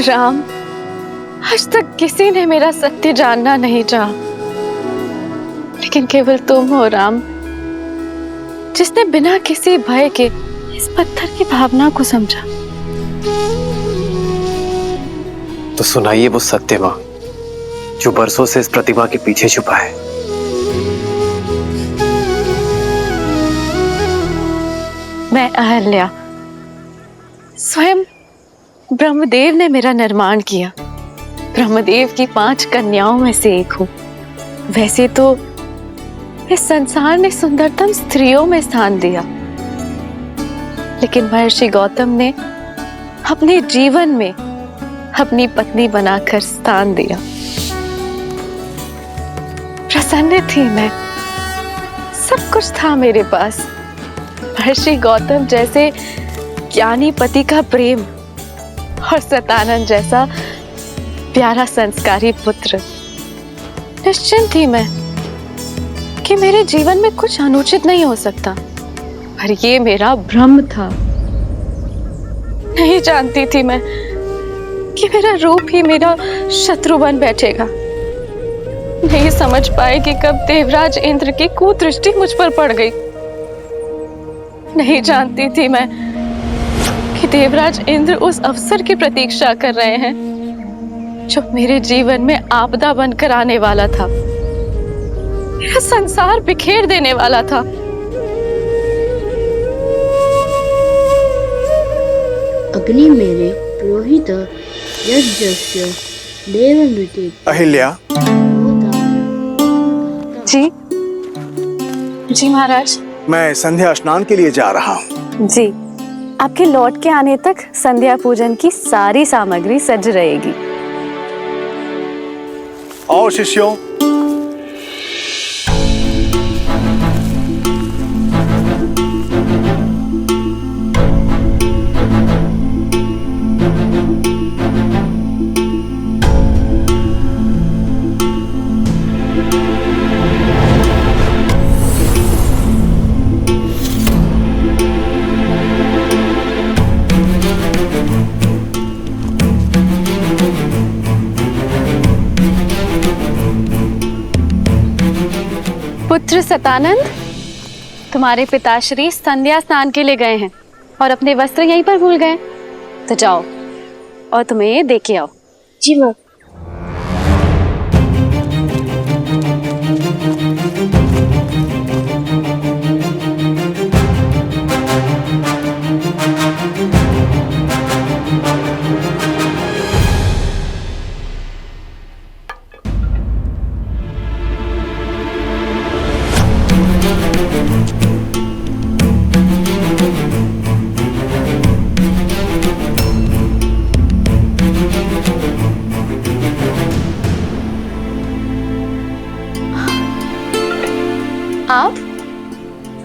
राम, आज तक किसी ने मेरा सत्य जानना नहीं चाहा, लेकिन केवल तुम हो राम, जिसने बिना किसी भय के इस पत्थर की भावना को समझा। तो सुनाइए वो सत्य मां जो बरसों से इस प्रतिमा के पीछे छुपा है। मैं अहल्या, स्वयं ब्रह्मदेव ने मेरा निर्माण किया। ब्रह्मदेव की 5 कन्याओं में से एक हूं। वैसे तो इस संसार ने सुंदरतम स्त्रियों में स्थान दिया, लेकिन महर्षि गौतम ने अपने जीवन में अपनी पत्नी बनाकर स्थान दिया। प्रसन्न थी मैं, सब कुछ था मेरे पास। महर्षि गौतम जैसे ज्ञानी पति का प्रेम और सतानंद जैसा प्यारा संस्कारी पुत्र। निश्चिंत थी मैं कि मेरे जीवन में कुछ अनुचित नहीं हो सकता, पर ये मेरा भ्रम था। नहीं जानती थी मैं कि मेरा रूप ही मेरा शत्रु बन बैठेगा। नहीं समझ पाए कि कब देवराज इंद्र की कुदृष्टि मुझ पर पड़ गई। नहीं जानती थी मैं कि देवराज इंद्र उस अवसर की प्रतीक्षा कर रहे हैं जो मेरे जीवन में आपदा बनकर आने वाला था, मेरा संसार बिखेर देने वाला था। अग्नि मेरे पुरोहित यज्ञस्य देवनृत्य। अहिल्या। जी जी महाराज। मैं संध्या स्नान के लिए जा रहा हूँ। जी, आपके लौट के आने तक संध्या पूजन की सारी सामग्री सज रहेगी। और शिष्यों, पुत्र सतानंद, तुम्हारे पिताश्री संध्या स्नान के लिए गए हैं और अपने वस्त्र यहीं पर भूल गए। तो जाओ और तुम्हें ये दे के आओ। जी माँ।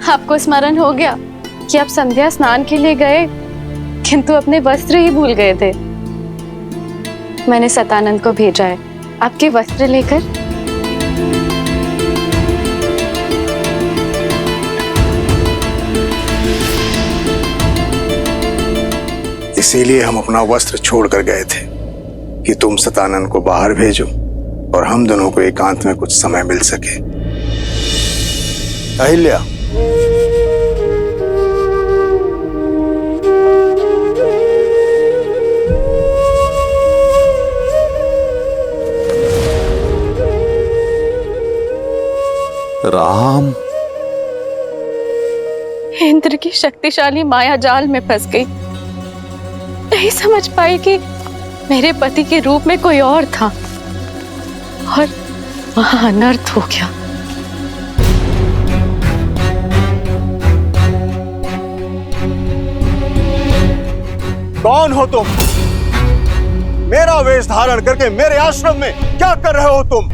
आपको स्मरण हो गया कि आप संध्या स्नान के लिए गए, किंतु अपने वस्त्र ही भूल गए थे। मैंने सतानंद को भेजा है आपके वस्त्र लेकर। इसीलिए हम अपना वस्त्र छोड़कर गए थे कि तुम सतानंद को बाहर भेजो और हम दोनों को एकांत में कुछ समय मिल सके। अहिल्या, राम। इंद्र की शक्तिशाली माया जाल में फंस गई। नहीं समझ पाई कि मेरे पति के रूप में कोई और था और वहां अनर्थ हो गया। कौन हो तुम? मेरा वेश धारण करके मेरे आश्रम में क्या कर रहे हो तुम?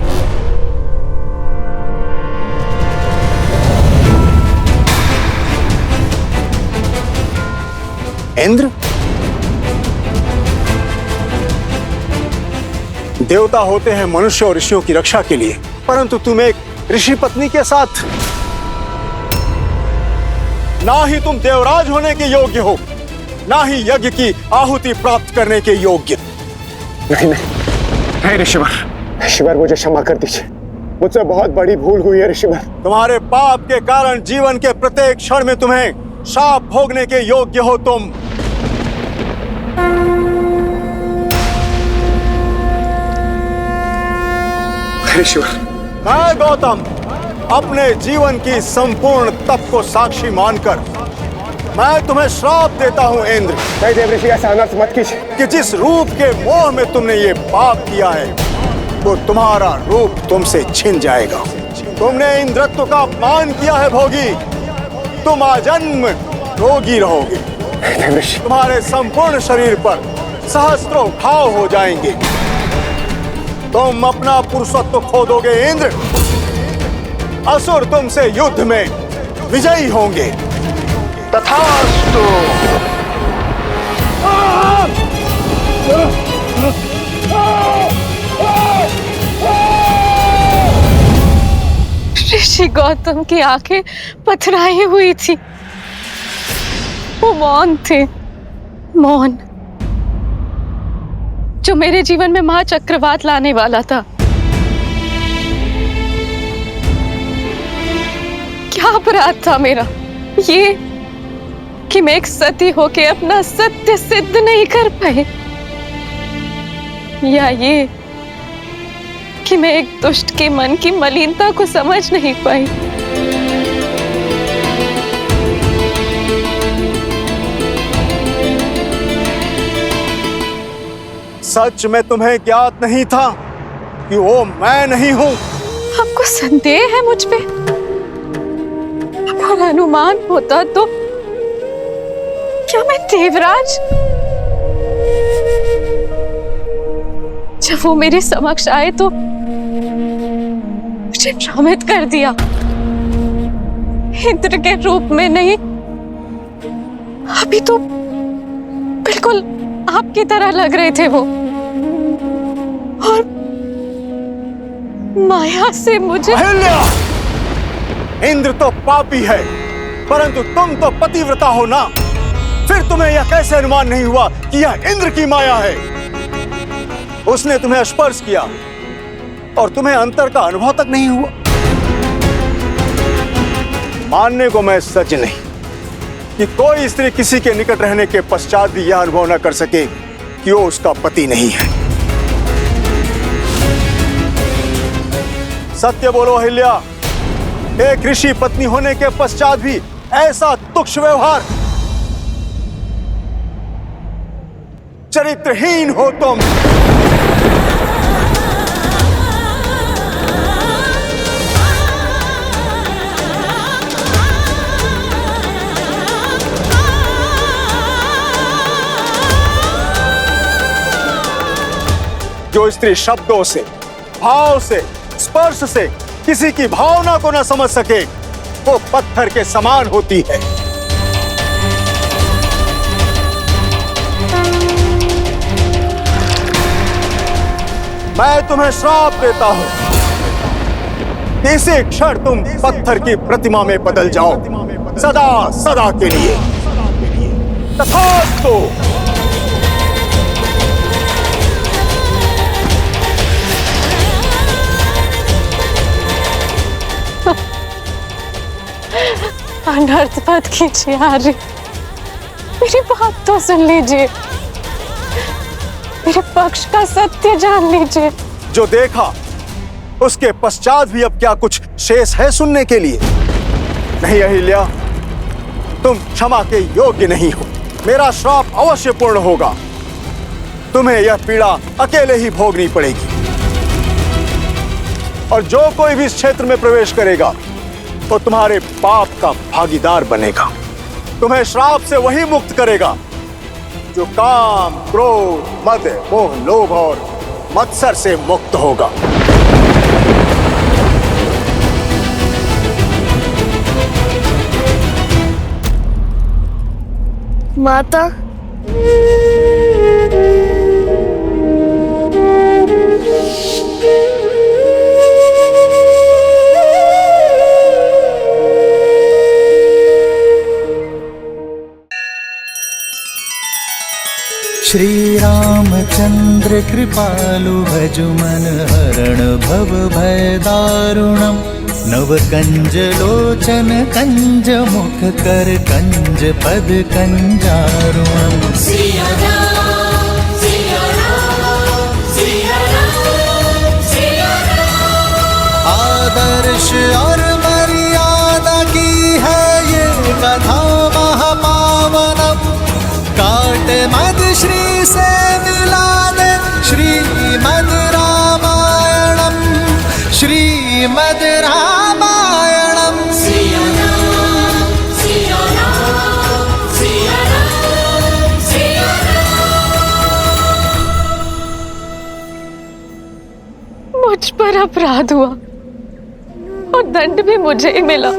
इंद्र? देवता होते हैं मनुष्य और ऋषियों की रक्षा के लिए, परंतु तुम एक ऋषि पत्नी के साथ, ना ही तुम देवराज होने के योग्य हो, ना ही यज्ञ की आहुति प्राप्त करने के योग्य। नहीं ऋषिवर, ऋषिवर मुझे क्षमा कर दीजिए, मुझसे बहुत बड़ी भूल हुई है ऋषिवर। तुम्हारे पाप के कारण जीवन के प्रत्येक क्षण में तुम्हें शाप भोगने के योग्य हो तुम। ऋषिवर, मैं गौतम अपने जीवन की संपूर्ण तप को साक्षी मानकर मैं तुम्हें श्राप देता हूँ इंद्र। नहीं देव ऋषि, ऐसा अनर्थ मत कीजिए कि जिस रूप के मोह में तुमने ये पाप किया है वो तुम्हारा रूप तुमसे छिन जाएगा। तुमने इंद्रत्व का अपमान किया है भोगी, तुम आजन्म रोगी रहोगे। देव ऋषि, तुम्हारे संपूर्ण शरीर पर सहस्त्रों घाव हो जाएंगे। तुम अपना पुरुषत्व खो दोगे इंद्र। असुर तुमसे युद्ध में विजयी होंगे। तथास्तु। ऋषि गौतम की आंखें पथराई हुई थी, वो मौन थे, मौन, जो मेरे जीवन में महाचक्रवात लाने वाला था। क्या अपराध था मेरा ये कि मैं एक सती होके अपना सत्य सिद्ध नहीं कर पाई, या ये कि मैं एक दुष्ट के मन की मलिनता को समझ नहीं पाई। सच में तुम्हें ज्ञात नहीं था कि वो मैं नहीं हूं। आपको संदेह है मुझ पे? अगर अनुमान होता तो क्या मैं देवराज? जब वो मेरे समक्ष आए तो मुझे भ्रमित कर दिया। इंद्र के रूप में नहीं, अभी तो बिल्कुल आपकी तरह लग रहे थे वो, और माया से मुझे। अहिल्या! इंद्र तो पापी है, परंतु तुम तो पतिव्रता हो ना। फिर तुम्हें यह कैसे अनुमान नहीं हुआ कि यह इंद्र की माया है? उसने तुम्हें स्पर्श किया और तुम्हें अंतर का अनुभव तक नहीं हुआ। मानने को मैं सच नहीं कि कोई स्त्री किसी के निकट रहने के पश्चात भी यह अनुभव न कर सके कि वो उसका पति नहीं है। सत्य बोलो अहिल्या, एक ऋषि पत्नी होने के पश्चात भी ऐसा तुच्छ व्यवहार। चरित्रहीन हो तुम। जो स्त्री शब्दों से, भाव से, स्पर्श से किसी की भावना को न समझ सके वो पत्थर के समान होती है। मैं तुम्हें श्राप देता हूं कि इसी क्षण तुम पत्थर की प्रतिमा में बदल जाओ, सदा सदा के लिए। तथास्तु। अनर्थ मत कीजिए आर्य, मेरी बात तो सुन लीजिए, मेरे पक्ष का सत्य जान लीजिए। जो देखा उसके पश्चात भी अब क्या कुछ शेष है सुनने के लिए? नहीं अहिल्या, तुम क्षमा के योग्य नहीं हो। मेरा श्राप अवश्य पूर्ण होगा। तुम्हें यह पीड़ा अकेले ही भोगनी पड़ेगी, और जो कोई भी इस क्षेत्र में प्रवेश करेगा वो तुम्हारे पाप का भागीदार बनेगा। तुम्हें श्राप से वही मुक्त करेगा जो काम, क्रोध, मद, मोह, लोभ और मत्सर से मुक्त होगा। माता, श्री रामचंद्र कृपालु भजु मन हरण भव भय दारुणम् नव कंज लोचन कंज मुख कर कंज पद कंजारुणम् आदर्श और मर्यादा की है ये कथा महापावनम काट मद श्री से मिला दे श्रीमद् रामायणम श्रीमद् रामायणम मुझ पर अपराध हुआ और दंड भी मुझे ही मिला।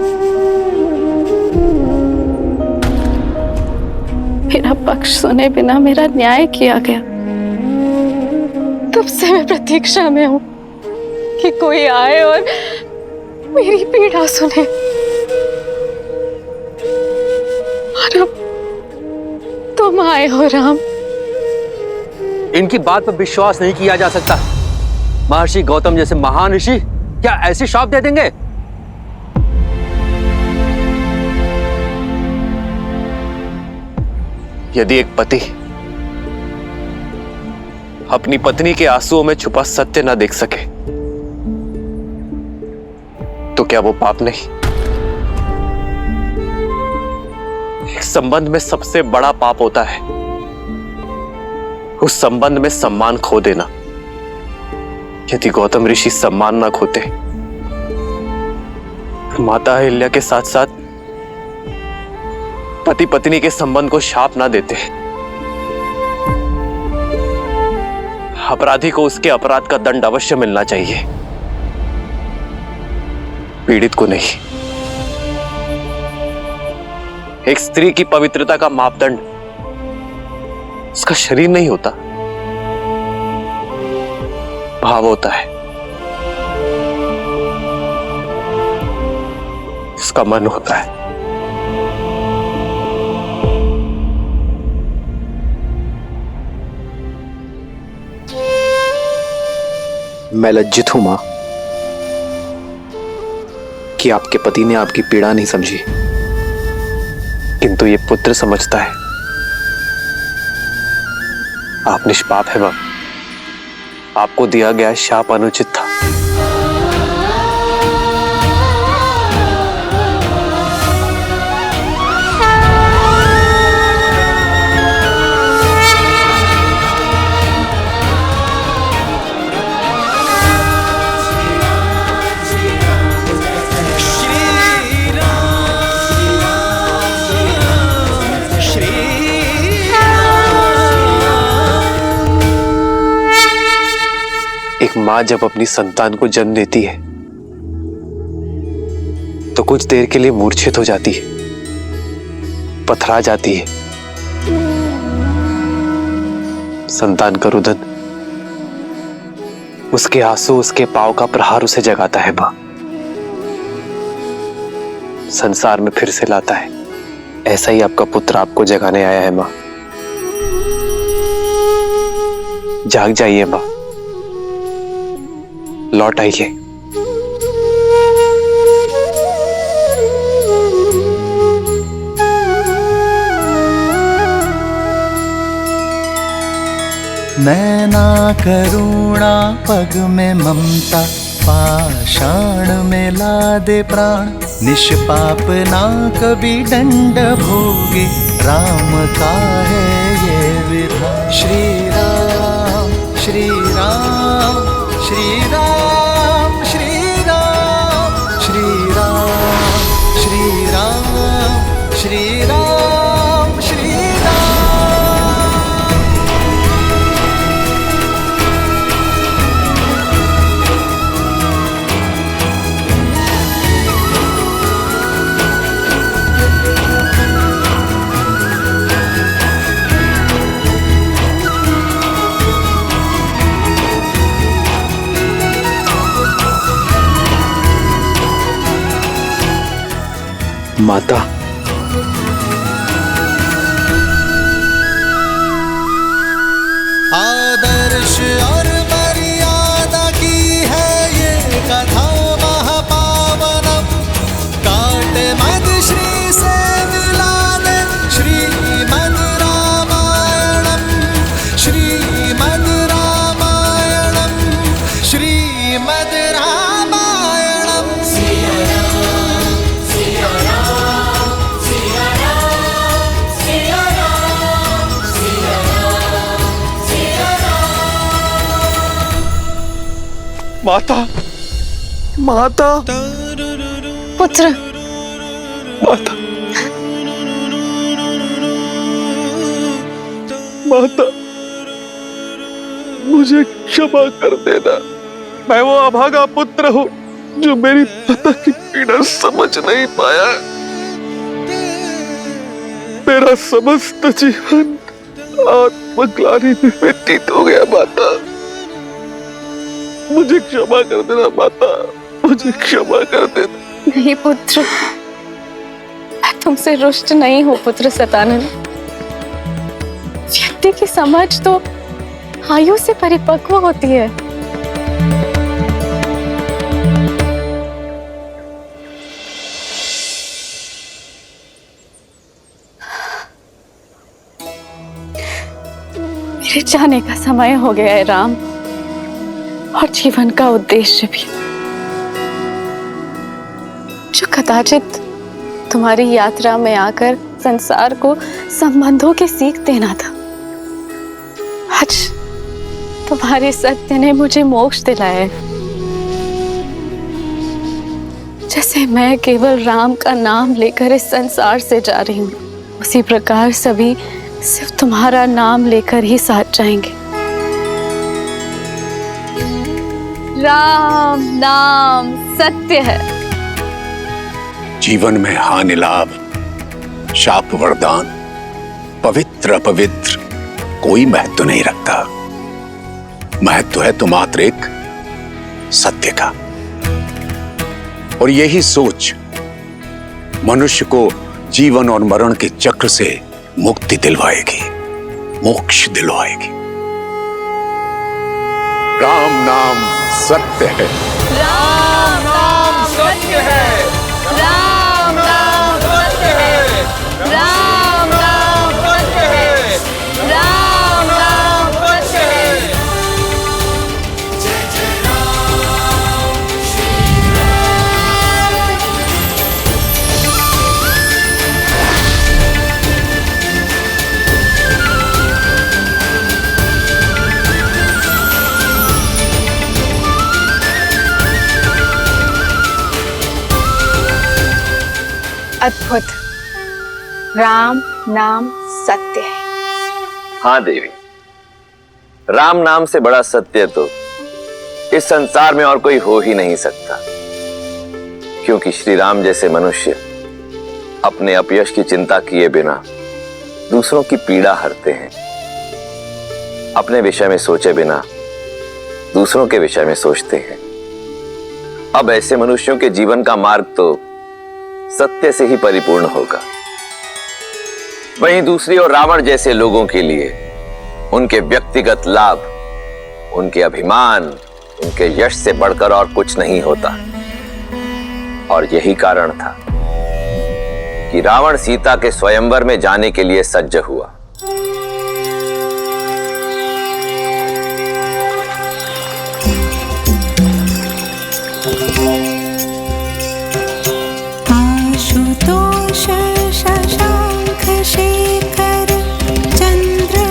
मेरा पक्ष सुने बिना मेरा न्याय किया गया। तब से मैं प्रतीक्षा में हूं कि कोई आए और मेरी पीड़ा सुने। और अब तुम आए हो राम। इनकी बात पर विश्वास नहीं किया जा सकता। महर्षि गौतम जैसे महान ऋषि क्या ऐसे श्राप दे देंगे? यदि एक पति अपनी पत्नी के आंसुओं में छुपा सत्य न देख सके तो क्या वो पाप नहीं? एक संबंध में सबसे बड़ा पाप होता है उस संबंध में सम्मान खो देना। यदि गौतम ऋषि सम्मान न खोते, माता अहिल्या के साथ साथ पति पत्नी के संबंध को शाप ना देते, अपराधी को उसके अपराध का दंड अवश्य मिलना चाहिए, पीड़ित को नहीं। एक स्त्री की पवित्रता का मापदंड उसका शरीर नहीं होता, भाव होता है, उसका मन होता है। मैं लज्जित हूं मां कि आपके पति ने आपकी पीड़ा नहीं समझी, किंतु ये पुत्र समझता है। आप निष्पाप है मां, आपको दिया गया शाप अनुचित था। एक मां जब अपनी संतान को जन्म देती है तो कुछ देर के लिए मूर्छित हो जाती है, पथरा जाती है। संतान का रुदन, उसके आंसू, उसके पांव का प्रहार उसे जगाता है मां, संसार में फिर से लाता है। ऐसा ही आपका पुत्र आपको जगाने आया है मां। जाग जाइए मां, लौट आइए। नैना करुणा पग में ममता पाषाण में लादे प्राण निष्पाप ना कभी दंड भोगे राम का है ये विधान। श्री राम श्री राम श्री राम श्री राम श्री राम श्री राम श्री राम श्री राम। माता, माता, माता, पुत्र, माता, माता, मुझे क्षमा कर देना। मैं वो अभागा पुत्र हूं जो मेरी माता की पीड़ा समझ नहीं पाया। मेरा समस्त जीवन आत्मग्लानि में व्यतीत हो गया। माता, मुझे क्षमा कर देना। माता, मुझे क्षमा कर देना। नहीं पुत्र, मैं तुमसे रुष्ट नहीं हूं पुत्र सतानंद। व्यक्ति की समझ तो आयु से परिपक्व होती है। मेरे जाने का समय हो गया है राम, और जीवन का उद्देश्य भी, जो कदाचित तुम्हारी यात्रा में आकर संसार को संबंधों की सीख देना था। आज तुम्हारे सत्य ने मुझे मोक्ष दिलाया है। जैसे मैं केवल राम का नाम लेकर इस संसार से जा रही हूँ, उसी प्रकार सभी सिर्फ तुम्हारा नाम लेकर ही साथ जाएंगे। राम नाम सत्य है। जीवन में हानि लाभ, शाप वरदान, पवित्र अपवित्र कोई महत्व नहीं रखता। महत्व है तो मात्र एक सत्य का। और यही सोच मनुष्य को जीवन और मरण के चक्र से मुक्ति दिलवाएगी, मोक्ष दिलवाएगी। राम नाम सत्य है। राम नाम सत्य है। राम नाम सत्य है। राम नाम सत्य है। राम नाम सत्य है। अद्भुत। राम नाम सत्य है। हाँ देवी, राम नाम से बड़ा सत्य तो इस संसार में और कोई हो ही नहीं सकता। क्योंकि श्री राम जैसे मनुष्य अपने अपयश की चिंता किए बिना दूसरों की पीड़ा हरते हैं। अपने विषय में सोचे बिना दूसरों के विषय में सोचते हैं। अब ऐसे मनुष्यों के जीवन का मार्ग तो सत्य से ही परिपूर्ण होगा। वहीं दूसरी ओर रावण जैसे लोगों के लिए उनके व्यक्तिगत लाभ, उनके अभिमान, उनके यश से बढ़कर और कुछ नहीं होता। और यही कारण था कि रावण सीता के स्वयंवर में जाने के लिए सज्ज हुआ। आशुतोष शशांक शेखर चंद्र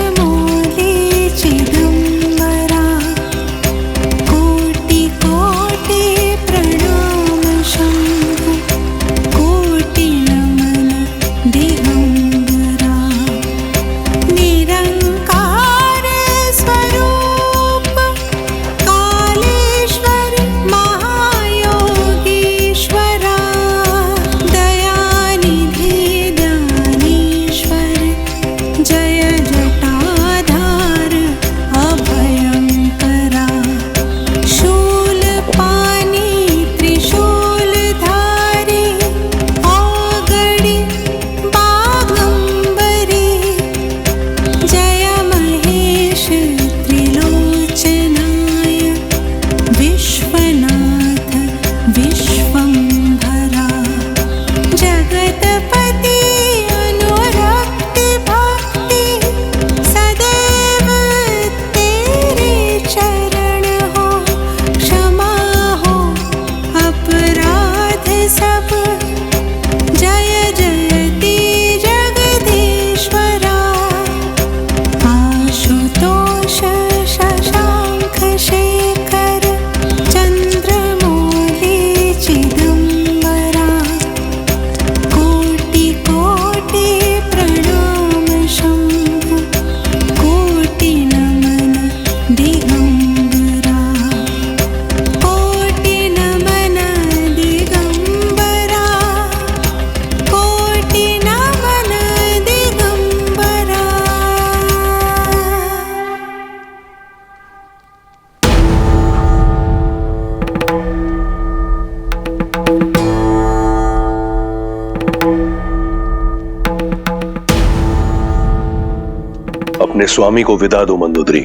अपने स्वामी को विदा दो मंदोदरी।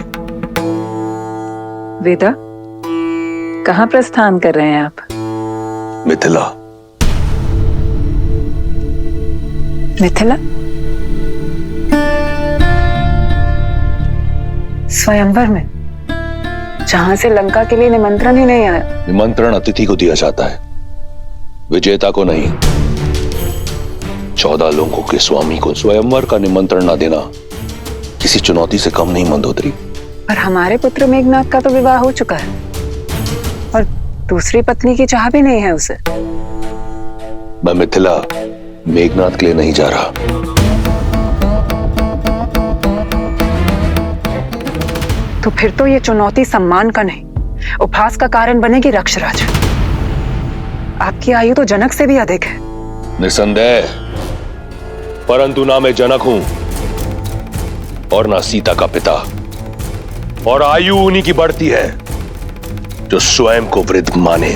वेदा, कहाँ प्रस्थान कर रहे हैं आप? मिथिला। मिथिला? स्वयंवर में, जहां से लंका के लिए निमंत्रण ही नहीं आया। निमंत्रण अतिथि को दिया जाता है, विजेता को नहीं। 14 लोगों के स्वामी को स्वयंवर का निमंत्रण ना देना किसी चुनौती से कम नहीं मंदोदरी। पर हमारे पुत्र मेघनाथ का तो विवाह हो चुका है और दूसरी पत्नी की चाह भी नहीं है उसे। मैं मिथिला मेघनाथ के लिए नहीं जा रहा। तो फिर तो ये चुनौती सम्मान का नहीं, उपहास का कारण बनेगी रक्षराज। आपकी आयु तो जनक से भी अधिक है। निसंदेह, परंतु ना मैं जनक हूं और ना सीता का पिता, और आयु उन्हीं की बढ़ती है जो स्वयं को वृद्ध माने।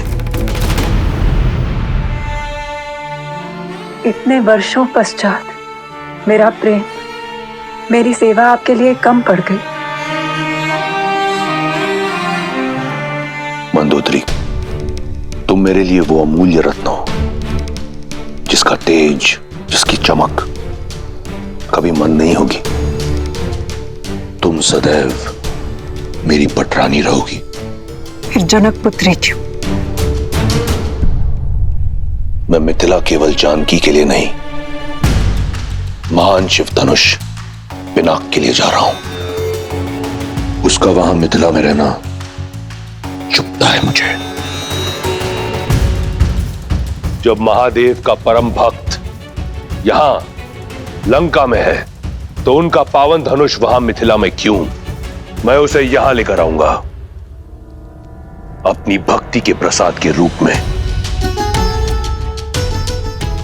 इतने वर्षों पश्चात मेरा प्रेम, मेरी सेवा आपके लिए कम पड़ गई। मंदोदरी, तुम मेरे लिए वो अमूल्य रत्न हो जिसका तेज, जिसकी चमक कभी मंद नहीं होगी। तुम सदैव मेरी पटरानी रहोगी। फिर जनक पुत्री क्यों? मैं मिथिला केवल जानकी के लिए नहीं, महान शिव धनुष पिनाक के लिए जा रहा हूं। उसका वहां मिथिला में रहना चुभता है मुझे। जब महादेव का परम भक्त यहां लंका में है तो उनका पावन धनुष वहां मिथिला में क्यों? मैं उसे यहां लेकर आऊंगा, अपनी भक्ति के प्रसाद के रूप में।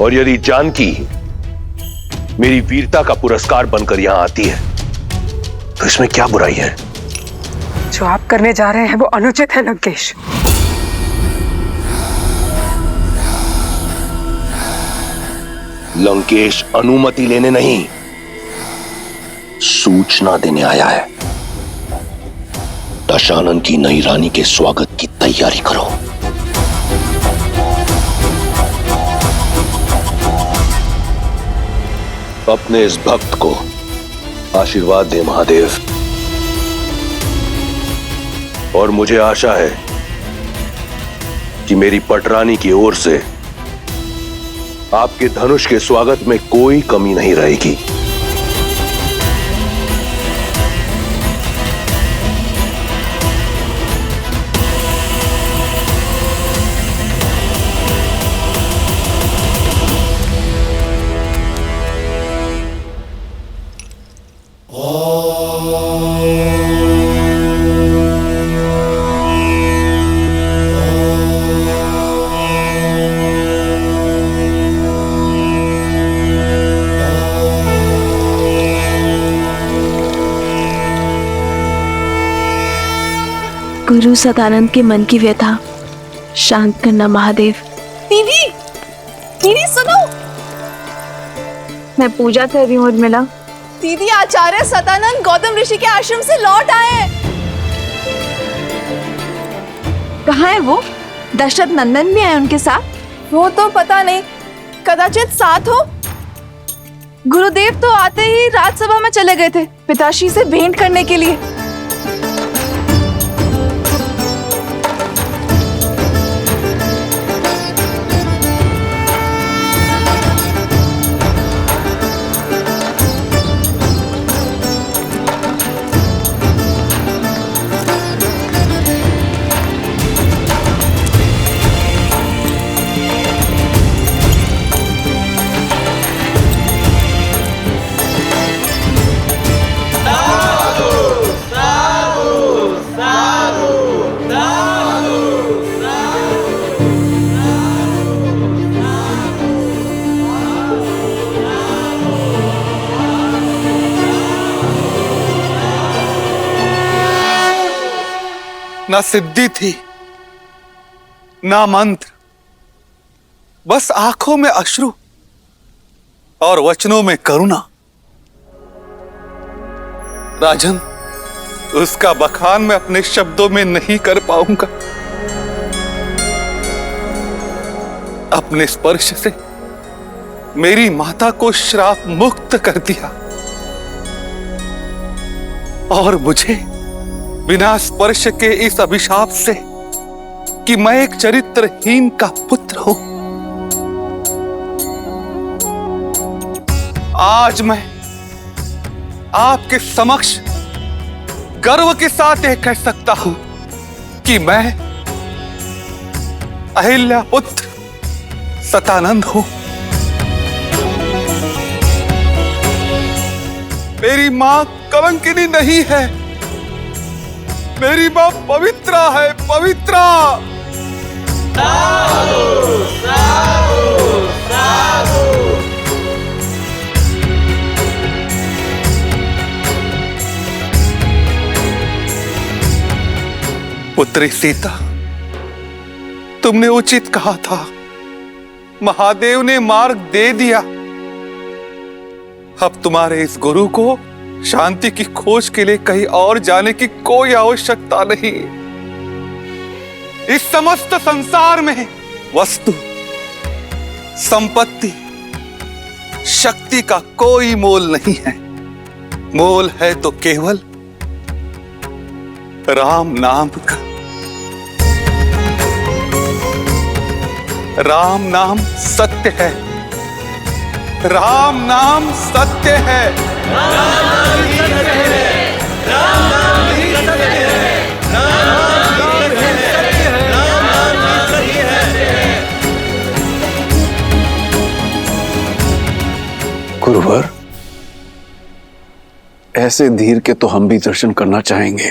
और यदि जानकी मेरी वीरता का पुरस्कार बनकर यहां आती है तो इसमें क्या बुराई है? जो आप करने जा रहे हैं वो अनुचित है लंकेश। लंकेश अनुमति लेने नहीं, सूचना देने आया है। दशानन की नई रानी के स्वागत की तैयारी करो। अपने इस भक्त को आशीर्वाद दे महादेव। और मुझे आशा है कि मेरी पटरानी की ओर से आपके धनुष के स्वागत में कोई कमी नहीं रहेगी। गुरु सदानंद के मन की व्यथा शांत करना महादेव। दीदी, दीदी सुनो। मैं पूजा कर रही हूँ उर्मिला। दीदी, आचार्य सदानंद गौतम ऋषि के आश्रम से लौट आए। कहाँ है वो? दशरथ नंदन भी आए उनके साथ? वो तो पता नहीं, कदाचित साथ हो। गुरुदेव तो आते ही राजसभा में चले गए थे पिताश्री से भेंट करने के लिए। ना सिद्धि थी ना मंत्र, बस आंखों में अश्रु और वचनों में करुणा। राजन, उसका बखान मैं अपने शब्दों में नहीं कर पाऊंगा। अपने स्पर्श से मेरी माता को श्राप मुक्त कर दिया और मुझे बिना स्पर्श के इस अभिशाप से कि मैं एक चरित्रहीन का पुत्र हूं, आज मैं आपके समक्ष गर्व के साथ यह कह सकता हूं कि मैं अहिल्या पुत्र सतानंद हूं। मेरी मां कलंकिनी नहीं है, मेरी मां पवित्रा है, पवित्रा। साधु, साधु, साधु। पुत्री सीता, तुमने उचित कहा था, महादेव ने मार्ग दे दिया। अब तुम्हारे इस गुरु को शांति की खोज के लिए कहीं और जाने की कोई आवश्यकता नहीं। इस समस्त संसार में वस्तु, संपत्ति, शक्ति का कोई मोल नहीं है। मोल है तो केवल राम नाम का। राम नाम सत्य है, राम नाम सत्य है, राम नाम ही सत्य है, राम नाम ही सत्य है, राम नाम ही सत्य है, राम नाम ही सत्य है। गुरुवर, ऐसे धीर के तो हम भी दर्शन करना चाहेंगे।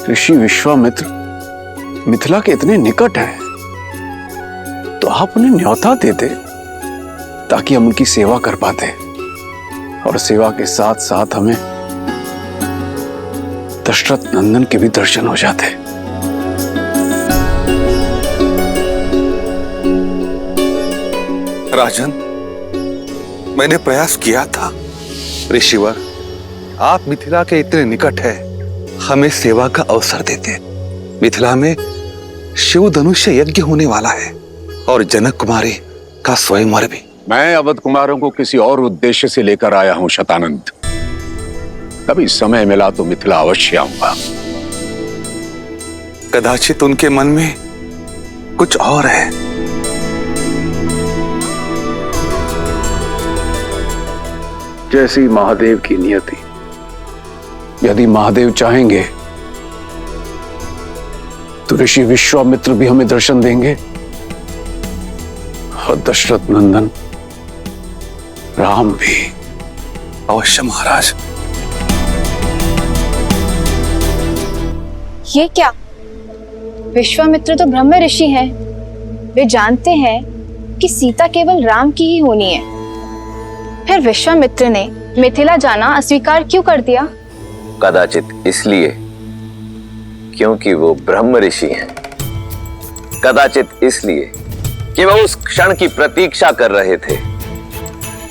ऋषि विश्वामित्र मिथिला के इतने निकट हैं, तो आप उन्हें न्योता देते ताकि हम उनकी सेवा कर पाते और सेवा के साथ साथ हमें दशरथ नंदन के भी दर्शन हो जाते। राजन, मैंने प्रयास किया था। ऋषिवर, आप मिथिला के इतने निकट है, हमें सेवा का अवसर देते। मिथिला में शिव धनुष्य यज्ञ होने वाला है और जनक कुमारी का स्वयंवर भी। मैं अवध कुमारों को किसी और उद्देश्य से लेकर आया हूं शतानंद। कभी समय मिला तो मिथिला अवश्य आऊंगा। कदाचित उनके मन में कुछ और है। जैसी महादेव की नियति। यदि महादेव चाहेंगे तो ऋषि विश्वामित्र भी हमें दर्शन देंगे और दशरथ नंदन राम भी। अवश्य महाराज। ये क्या? विश्वामित्र तो ब्रह्म ऋषि हैं। वे जानते हैं कि सीता केवल राम की ही होनी है। फिर विश्वामित्र ने मिथिला जाना अस्वीकार क्यों कर दिया? कदाचित इसलिए क्योंकि वो ब्रह्म ऋषि हैं। कदाचित इसलिए कि वह उस क्षण की प्रतीक्षा कर रहे थे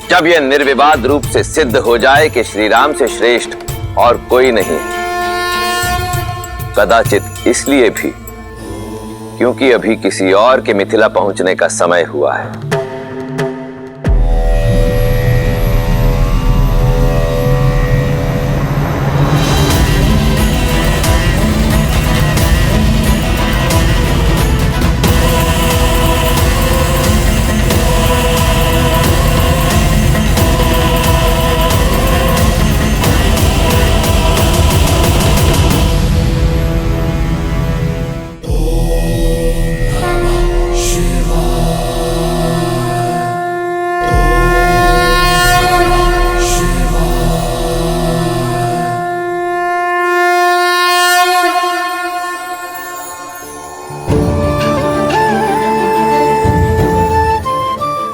जब यह निर्विवाद रूप से सिद्ध हो जाए कि श्री राम से श्रेष्ठ और कोई नहीं। कदाचित इसलिए भी क्योंकि अभी किसी और के मिथिला पहुंचने का समय हुआ है।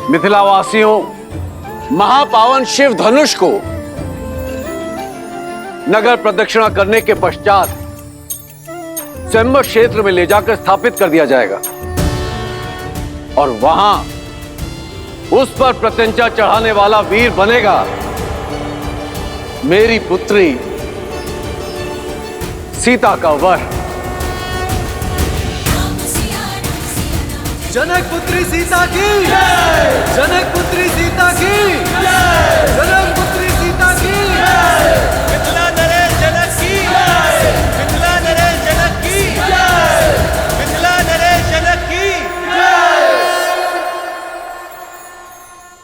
मिथिलावासियों, महापावन शिव धनुष को नगर प्रदक्षिणा करने के पश्चात स्वयंवर क्षेत्र में ले जाकर स्थापित कर दिया जाएगा और वहां उस पर प्रत्यंचा चढ़ाने वाला वीर बनेगा मेरी पुत्री सीता का वर जनक पुत्री सीता की जनक पुत्री सीता की जनक पुत्री सीता की मिथिला नरेश जनक की मिथिला नरेश जनक की मिथिला नरेश जनक की।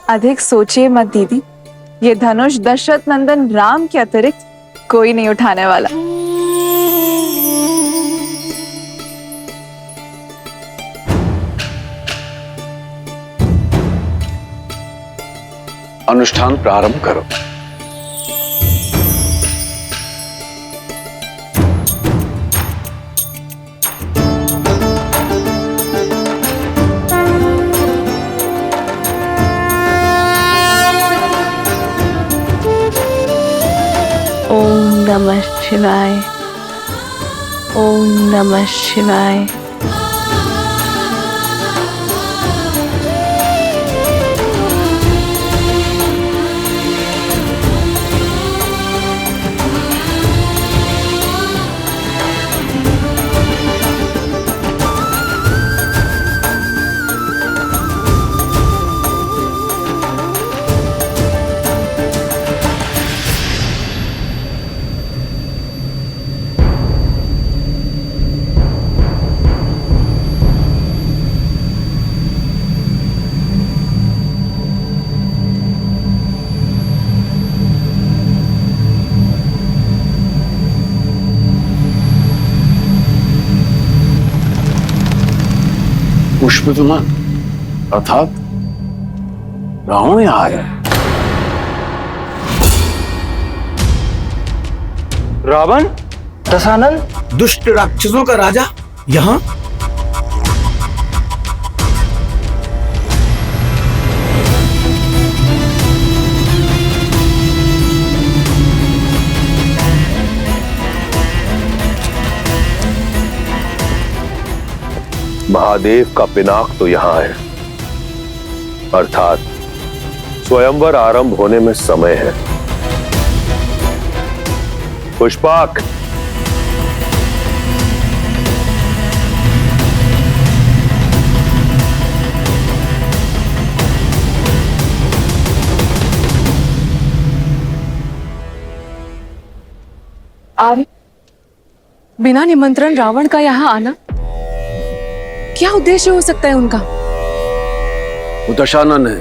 अधिक सोचिए मत दीदी, ये धनुष दशरथ नंदन राम के अतिरिक्त कोई नहीं उठाने वाला। अनुष्ठान प्रारंभ करो। ओम नमः शिवाय। ओम नमः शिवाय। पुष्प विमान अर्थात रावण यहाँ आया। रावण, दशानन, दुष्ट राक्षसों का राजा यहाँ? महादेव का पिनाक तो यहां है, अर्थात स्वयंवर आरंभ होने में समय है। पुष्पाक, आर्य, बिना निमंत्रण रावण का यहाँ आना, क्या उद्देश्य हो सकता है उनका? वो दशानन है,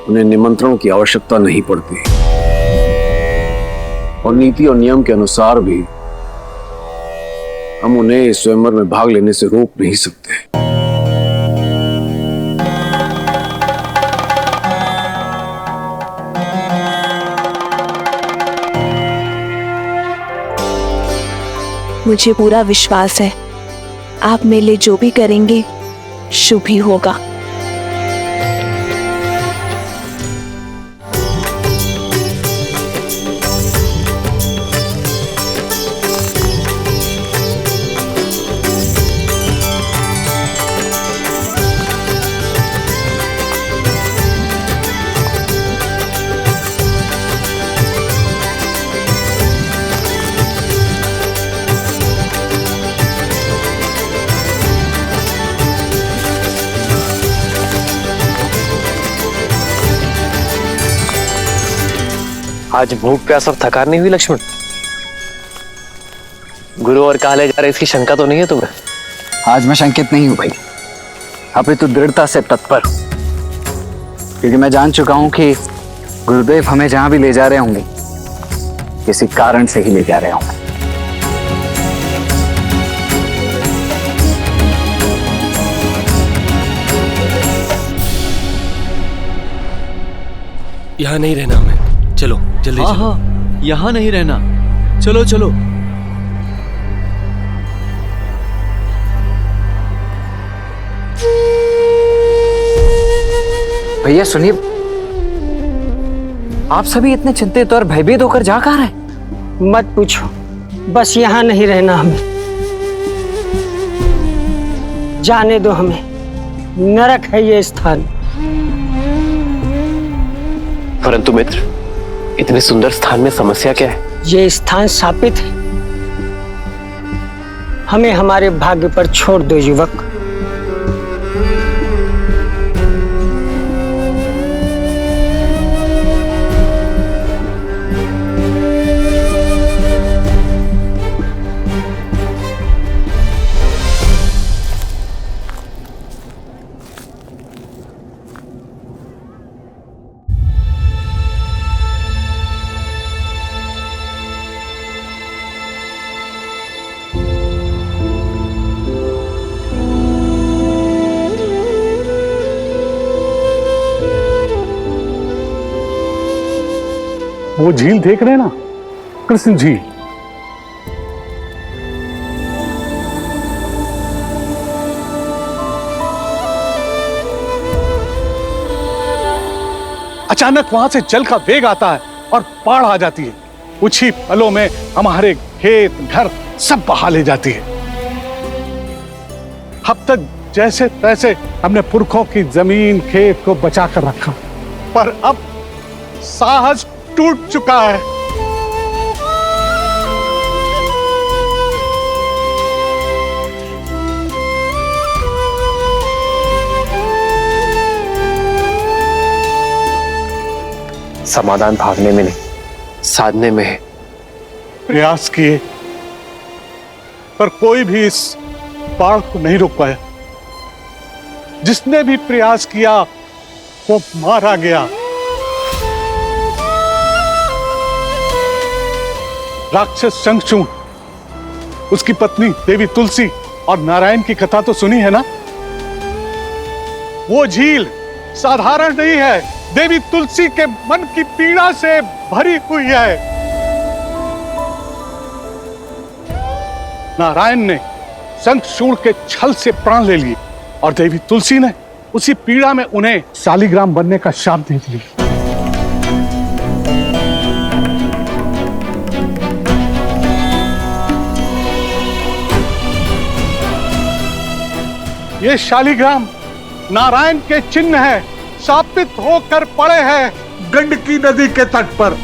उन्हें निमंत्रणों की आवश्यकता नहीं पड़ती और नीति और नियम के अनुसार भी हम उन्हें स्वयंवर में भाग लेने से रोक नहीं सकते। मुझे पूरा विश्वास है आप मेरे लिए जो भी करेंगे शुभ ही होगा। आज भूख प्यास और थकान नहीं हुई लक्ष्मण? गुरु और कहा ले जा रहे इसकी शंका तो नहीं है तुम्हें? आज मैं शंकित नहीं हूं भाई, अभी तो दृढ़ता से तत्पर हूं, क्योंकि मैं जान चुका हूं कि गुरुदेव हमें जहां भी ले जा रहे होंगे किसी कारण से ही ले जा रहे होंगे। यहाँ नहीं रहना हमें, चलो जल्दी। हाँ हाँ, यहाँ नहीं रहना, चलो चलो। भैया सुनिए, आप सभी इतने चिंतित और भयभीत होकर जा कहाँ रहे? मत पूछो, बस यहाँ नहीं रहना हमें, जाने दो हमें, नरक है ये स्थान। परंतु मित्र, इतने सुंदर स्थान में समस्या क्या है? ये स्थान शापित है। हमें हमारे भाग्य पर छोड़ दो युवक। वो झील देख रहे हैं ना, कृष्ण झील। अचानक वहां से जल का वेग आता है और बाढ़ आ जाती है। कुछ ही पलों में हमारे खेत घर सब बहा ले जाती है। अब तक जैसे तैसे हमने पुरखों की जमीन खेत को बचाकर रखा, पर अब साहस टूट चुका है। समाधान भागने में नहीं, साधने में है। प्रयास किए, पर कोई भी इस बाढ़ को नहीं रोक पाया। जिसने भी प्रयास किया वो मारा गया। राक्षस शंखचूड़, उसकी पत्नी देवी तुलसी और नारायण की कथा तो सुनी है ना। वो झील साधारण नहीं है, देवी तुलसी के मन की पीड़ा से भरी हुई है। नारायण ने शंखचूड़ के छल से प्राण ले लिए और देवी तुलसी ने उसी पीड़ा में उन्हें शालिग्राम बनने का शाप दे दिया। ये शालिग्राम नारायण के चिन्ह है, शापित होकर पड़े हैं गंडकी नदी के तट पर।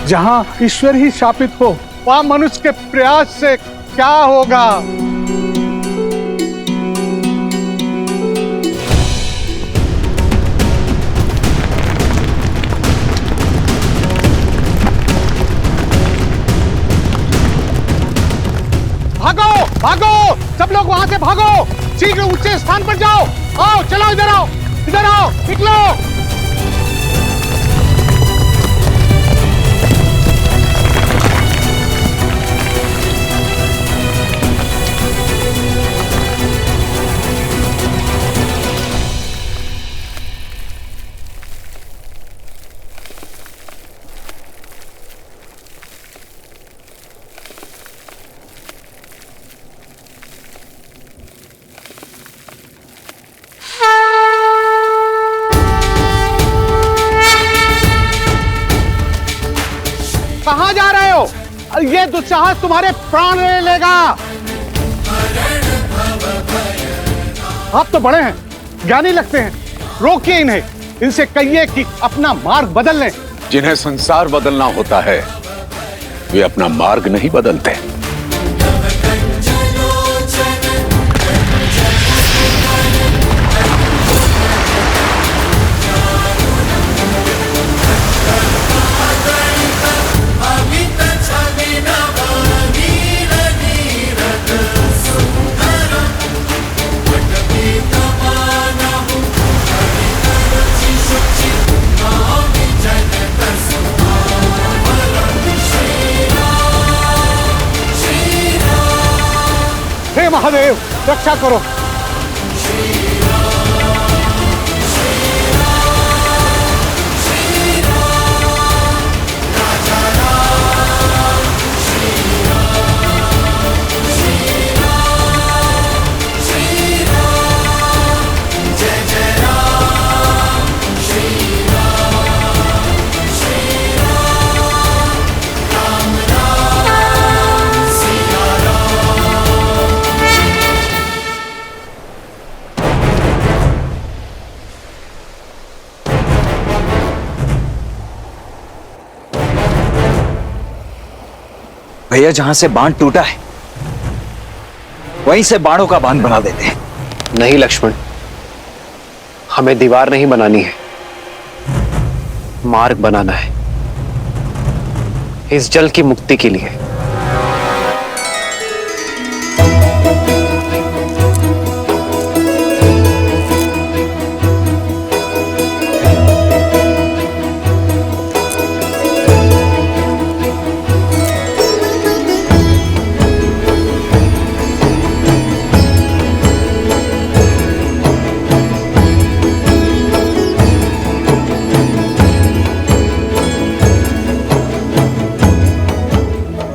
जहां ईश्वर ही शापित हो, वहां मनुष्य के प्रयास से क्या होगा। भागो भागो, सब लोग वहां से भागो, शीघ्र ऊंचे स्थान पर जाओ। आओ, चलो इधर आओ, इधर आओ, निकलो। कहां जा रहे हो? ये दुस्साहस तुम्हारे प्राण ले लेगा। आप तो बड़े हैं, ज्ञानी लगते हैं, रोकिए इन्हें। इनसे कहिए कि अपना मार्ग बदल लें। जिन्हें संसार बदलना होता है वे अपना मार्ग नहीं बदलते। हे महादेव, रक्षा करो। भैया, जहां से बांध टूटा है वहीं से बाणों का बांध बना देते हैं। नहीं लक्ष्मण, हमें दीवार नहीं बनानी है, मार्ग बनाना है इस जल की मुक्ति के लिए।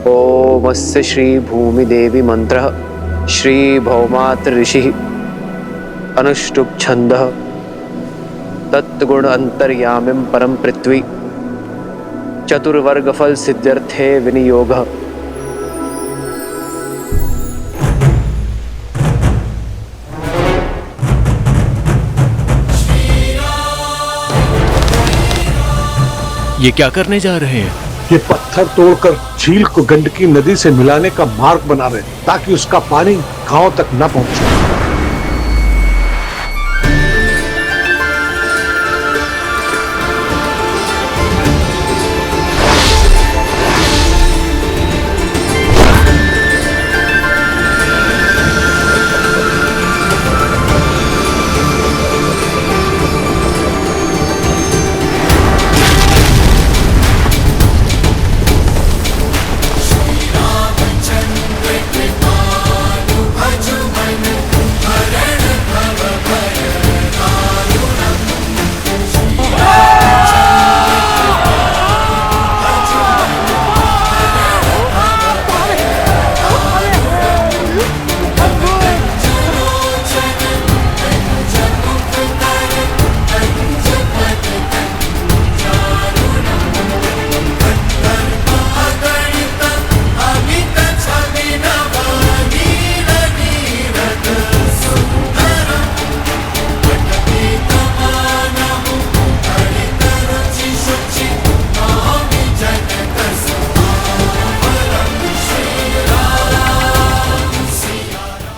ओमस्य श्री भूमि देवी मंत्र श्री भौमात्र ऋषि अनुष्टुप छंद तत्गुण अंतर्यामिं परम पृथ्वी चतुर्वर्ग फल सिद्ध्यर्थे विनियोग। ये क्या करने जा रहे हैं? ये पत्थर तोड़कर झील को गंडकी नदी से मिलाने का मार्ग बना रहे हैं, ताकि उसका पानी गांव तक न पहुंचे।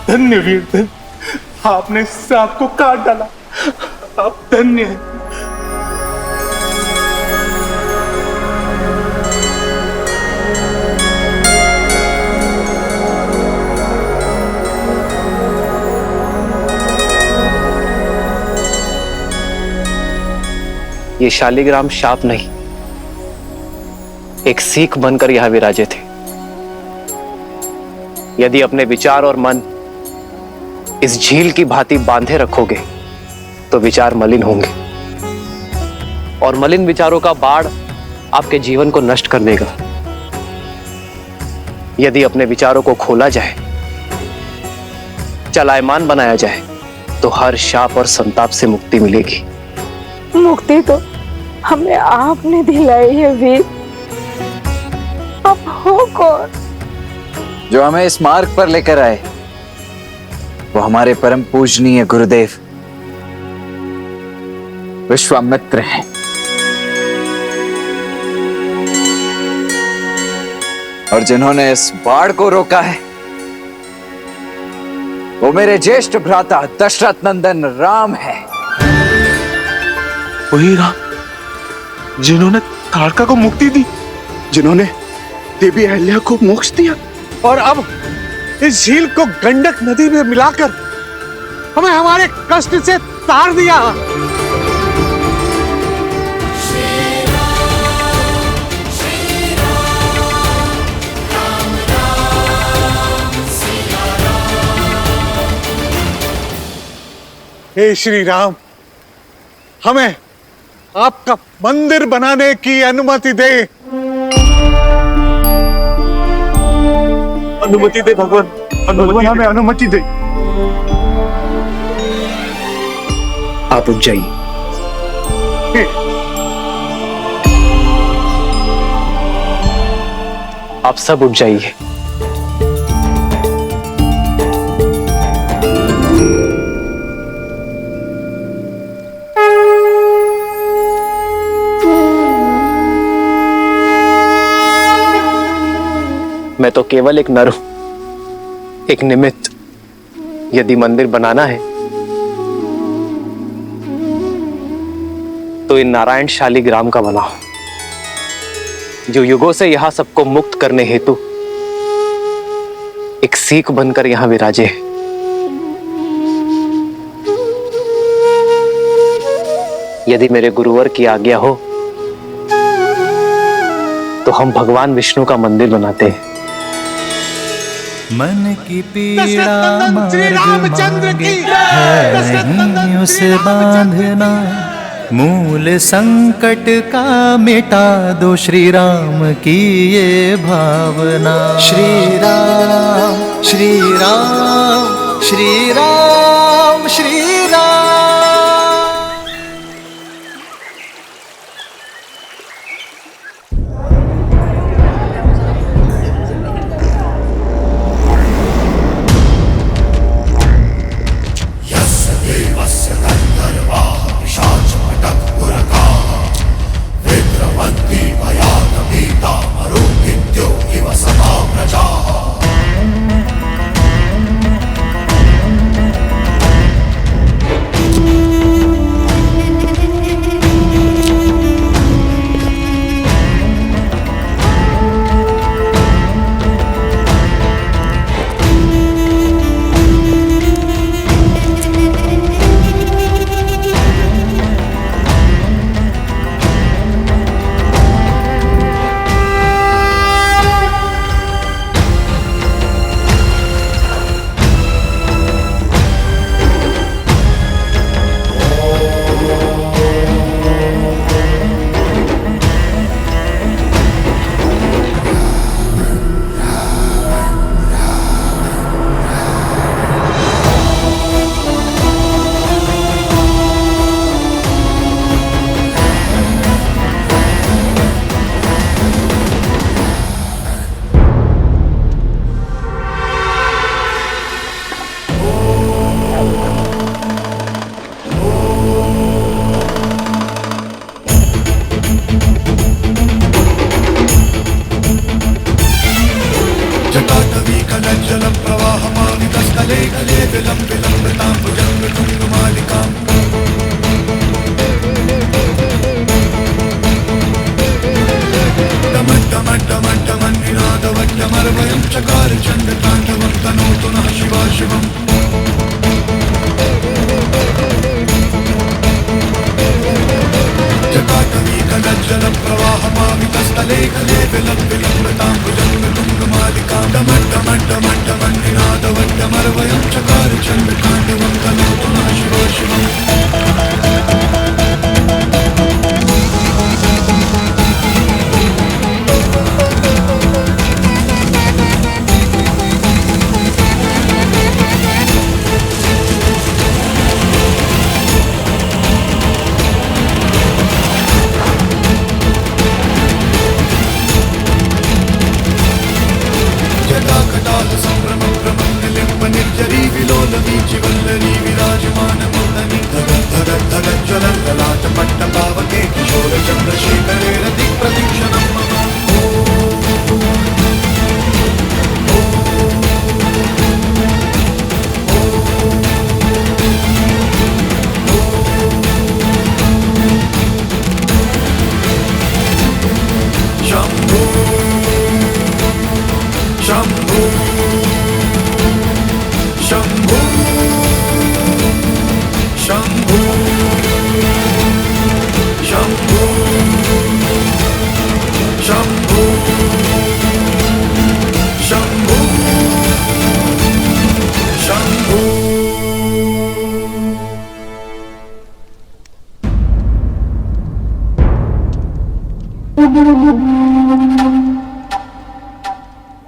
धन्य वीर धन्य, आपने सांप को काट डाला, आप धन्य हैं। ये शालिग्राम शाप नहीं, एक सीख बनकर यहां विराजे थे। यदि अपने विचार और मन इस झील की भांति बांधे रखोगे तो विचार मलिन होंगे, और मलिन विचारों का बाढ़ आपके जीवन को नष्ट कर देगा। यदि अपने विचारों को खोला जाए, चलायमान बनाया जाए, तो हर शाप और संताप से मुक्ति मिलेगी। मुक्ति तो हमें आपने दिलाई है वीर, अब हो कौन? जो हमें इस मार्ग पर लेकर आए वो हमारे परम पूजनीय गुरुदेव विश्वामित्र हैं। और जिन्होंने इस बाढ़ को रोका है वो मेरे ज्येष्ठ भ्राता दशरथ नंदन राम है। वही राम जिन्होंने ताड़का को मुक्ति दी, जिन्होंने देवी अहल्या को मोक्ष दिया, और अब इस झील को गंडक नदी में मिलाकर हमें हमारे कष्ट से तार दिया। हे श्री राम, हमें आपका मंदिर बनाने की अनुमति दे। अनुमति दे भगवान, भगवान हमें अनुमति दे। आप उठ जाइए। आप सब उठ जाइए। मैं तो केवल एक नर हूं, एक निमित्त। यदि मंदिर बनाना है तो इन नारायण शालिग्राम का बनाओ, जो युगों से यहां सबको मुक्त करने हेतु एक सीख बनकर यहां विराजे। यदि मेरे गुरुवर की आज्ञा हो तो हम भगवान विष्णु का मंदिर बनाते हैं। मन की पीड़ा मार्ग मांगे है नहीं उसे बांधना, मूल संकट का मिटा दो श्री राम की ये भावना। श्री राम श्री राम श्री राम श्री राम।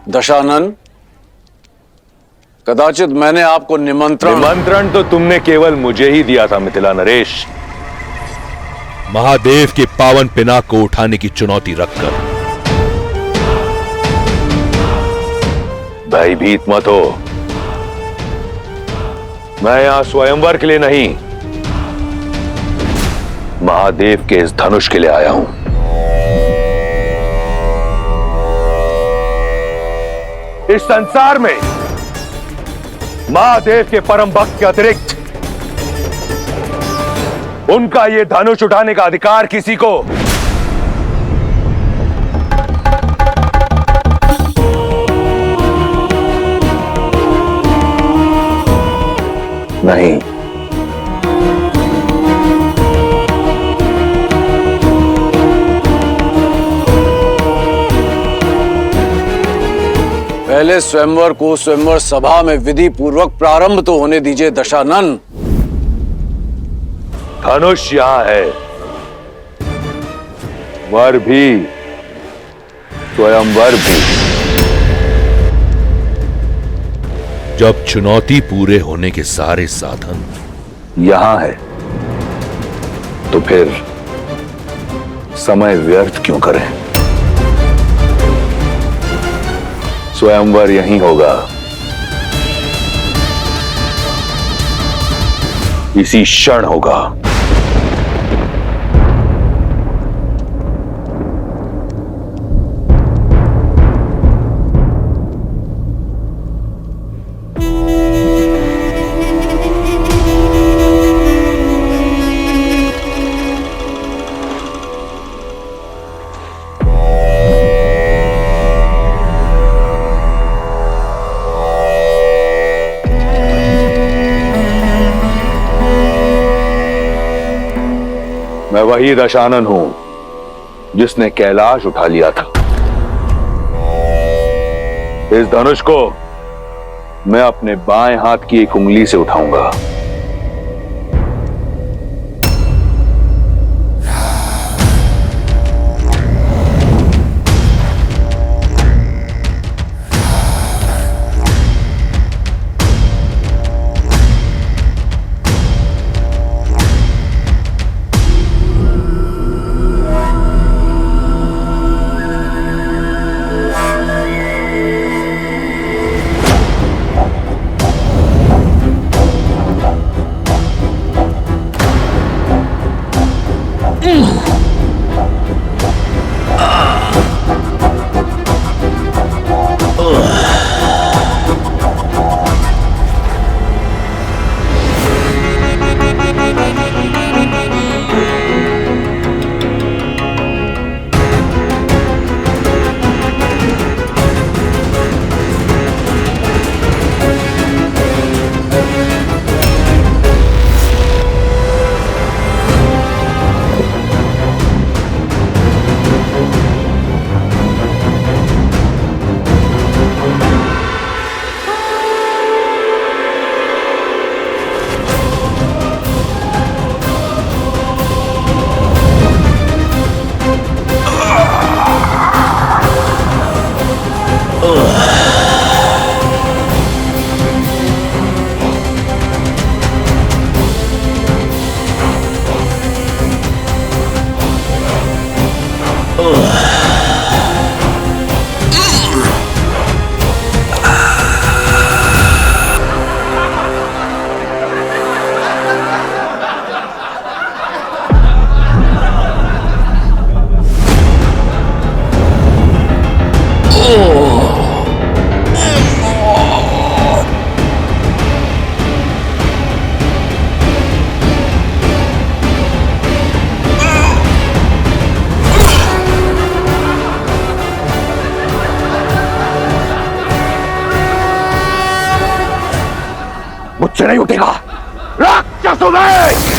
दशानन, कदाचित मैंने आपको निमंत्रण तो तुमने केवल मुझे ही दिया था मिथिला नरेश। महादेव के पावन पिनाक को उठाने की चुनौती रखकर। भयभीत मत हो, मैं यहां स्वयंवर के लिए नहीं, महादेव के इस धनुष के लिए आया हूं। इस संसार में महादेव के परम भक्त के अतिरिक्त उनका ये धनुष उठाने का अधिकार किसी को नहीं। पहले स्वयंवर को स्वयंवर सभा में विधि पूर्वक प्रारंभ तो होने दीजिए दशानन। धनुष यहां है, वर भी, स्वयंवर भी। जब चुनौती पूरे होने के सारे साधन यहां है तो फिर समय व्यर्थ क्यों करें? स्वयंवर यहीं होगा, इसी क्षण होगा। मैं वही दशानन हूं जिसने कैलाश उठा लिया था। इस धनुष को मैं अपने बाएं हाथ की एक उंगली से उठाऊंगा। मुझसे नहीं उठेगा राक्षसों में।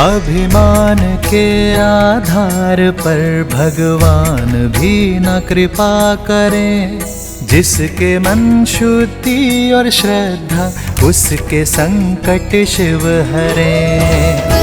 अभिमान के आधार पर भगवान भी न कृपा करें। जिसके मन शुद्धि और श्रद्धा उसके संकट शिव हरें।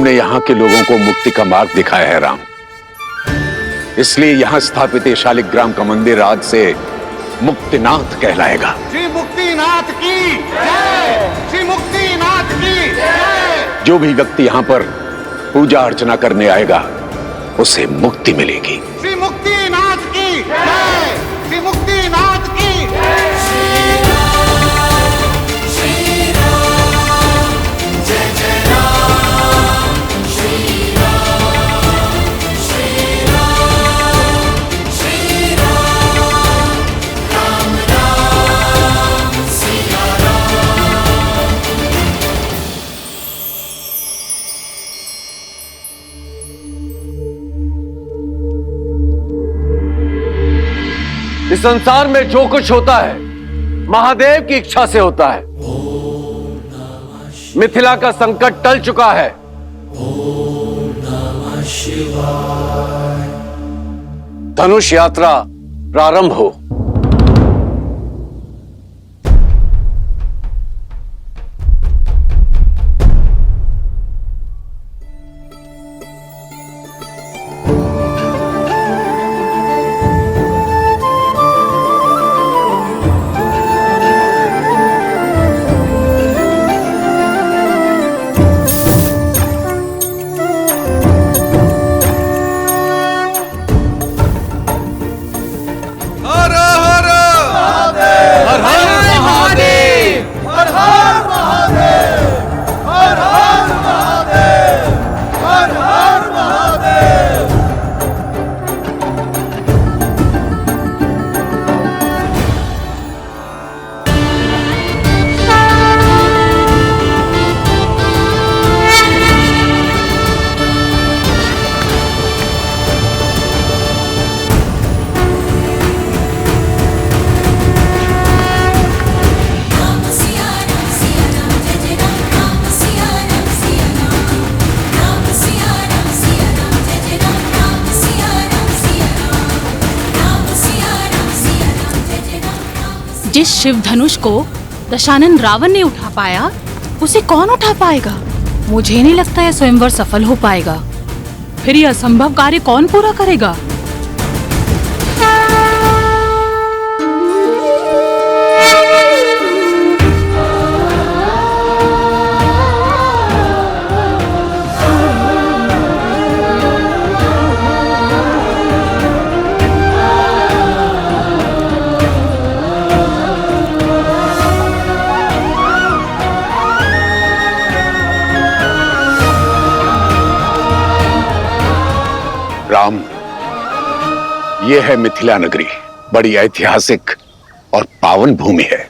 यहाँ के लोगों को मुक्ति का मार्ग दिखाया है राम। इसलिए यहाँ स्थापित ये शालिग्राम का मंदिर आज से मुक्तिनाथ कहलाएगा। श्री मुक्तिनाथ की जय, श्री मुक्तिनाथ की जय। जो भी व्यक्ति यहाँ पर पूजा अर्चना करने आएगा उसे मुक्ति मिलेगी। श्री मुक्तिनाथ की जय, श्री मुक्तिनाथ की जय। इस संसार में जो कुछ होता है महादेव की इच्छा से होता है। मिथिला का संकट टल चुका है। धनुष यात्रा प्रारंभ हो। जिस शिव धनुष को दशानन रावण ने उठा पाया, उसे कौन उठा पाएगा? मुझे नहीं लगता यह स्वयंवर सफल हो पाएगा। फिर यह असंभव कार्य कौन पूरा करेगा? राम, ये है मिथिला नगरी, बड़ी ऐतिहासिक और पावन भूमि है।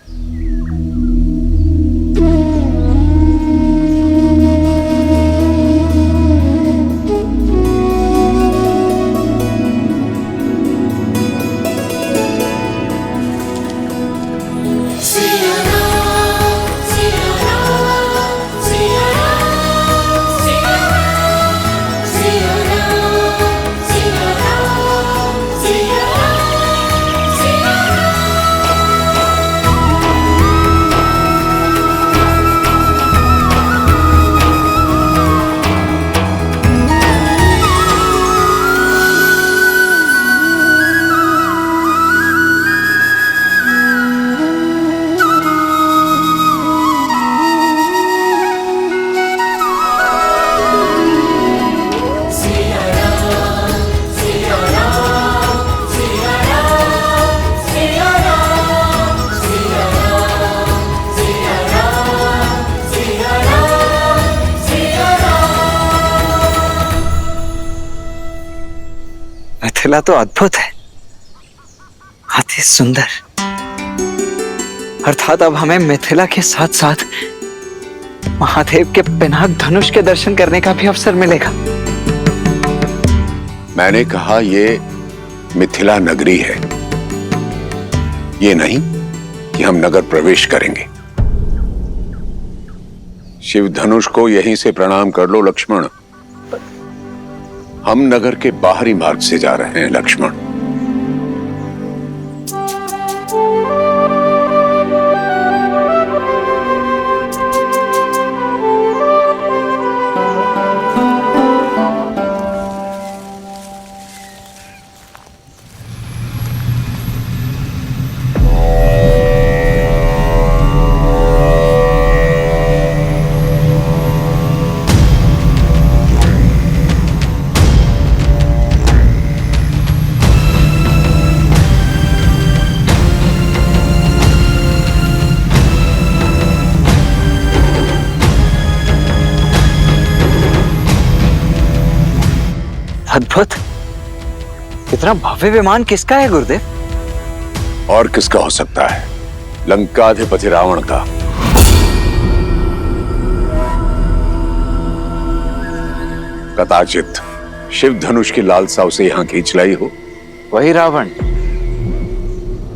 मिथिला तो अद्भुत है, अति सुंदर। अर्थात अब हमें मिथिला के साथ साथ महादेव के पिनाक धनुष के दर्शन करने का भी अवसर मिलेगा। मैंने कहा ये मिथिला नगरी है, ये नहीं कि हम नगर प्रवेश करेंगे। शिव धनुष को यहीं से प्रणाम कर लो लक्ष्मण। हम नगर के बाहरी मार्ग से जा रहे हैं लक्ष्मण। अद्भुत, इतना भव्य विमान किसका है गुरुदेव? और किसका हो सकता है? लंकाधिपति रावण का। कदाचित शिव धनुष की लालसा उसे यहां खींच लाई हो। वही रावण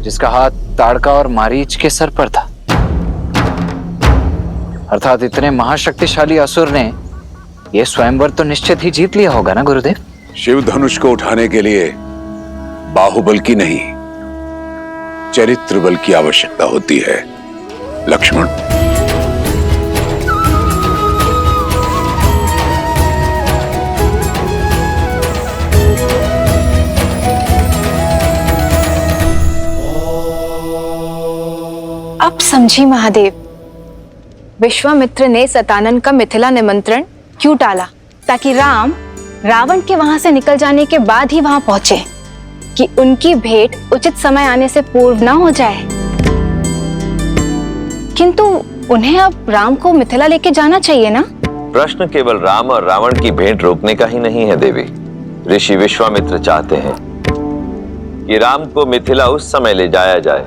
जिसका हाथ ताड़का और मारीच के सर पर था। अर्थात इतने महाशक्तिशाली असुर ने यह स्वयंवर तो निश्चित ही जीत लिया होगा ना गुरुदेव? शिव धनुष को उठाने के लिए बाहुबल की नहीं, चरित्र बल की आवश्यकता होती है लक्ष्मण। अब समझी महादेव, विश्वामित्र ने सतानन का मिथिला निमंत्रण क्यों टाला, ताकि राम रावण के वहां से निकल जाने के बाद ही वहां पहुंचे, कि उनकी भेंट उचित समय आने से पूर्व ना हो जाए। किंतु उन्हें अब राम को मिथिला लेके जाना चाहिए ना? प्रश्न केवल राम और रावण की भेंट रोकने का ही नहीं है देवी। ऋषि विश्वामित्र चाहते हैं कि राम को मिथिला उस समय ले जाया जाए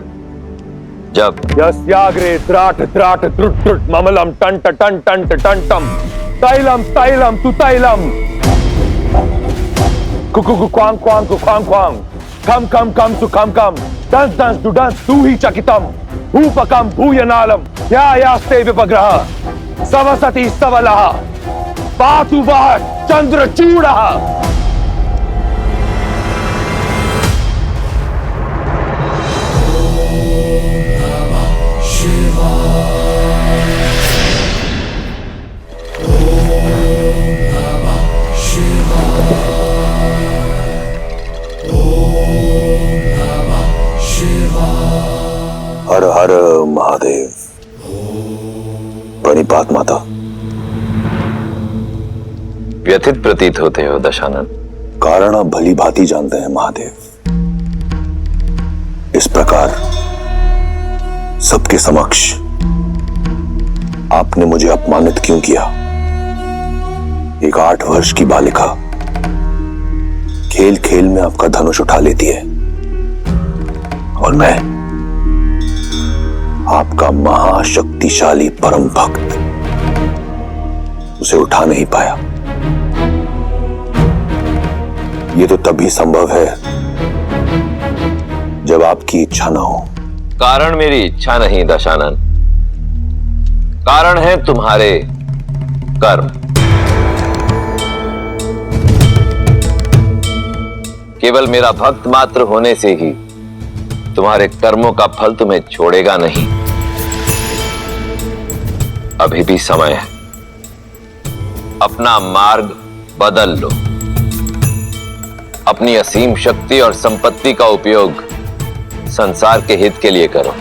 जब यस्याग्रे त्राट त्राट त्रुट त्रुट ममलम टंट टंट टंट टंटम तैलम तैलम तु तैलम Kuku Quang Quang Quang Quang कम कम कम तु कम कम दंस दंस तु दंस तू ही चकितम भूपकम भूयनालम यास्ते विपग्रह सवसति सवलः पातु वः चंद्रचूडः। हर हर महादेव। प्रणिपात माता। व्यथित प्रतीत होते हो दशानन। कारण आप भली भांति जानते हैं महादेव। इस प्रकार सबके समक्ष आपने मुझे अपमानित क्यों किया? एक 8 वर्ष की बालिका खेल खेल में आपका धनुष उठा लेती है और मैं आपका महाशक्तिशाली परम भक्त उसे उठा नहीं पाया। ये तो तभी संभव है जब आपकी इच्छा ना हो। कारण मेरी इच्छा नहीं दशानन, कारण है तुम्हारे कर्म। केवल मेरा भक्त मात्र होने से ही तुम्हारे कर्मों का फल तुम्हें छोड़ेगा नहीं। अभी भी समय है, अपना मार्ग बदल लो। अपनी असीम शक्ति और संपत्ति का उपयोग संसार के हित के लिए करो।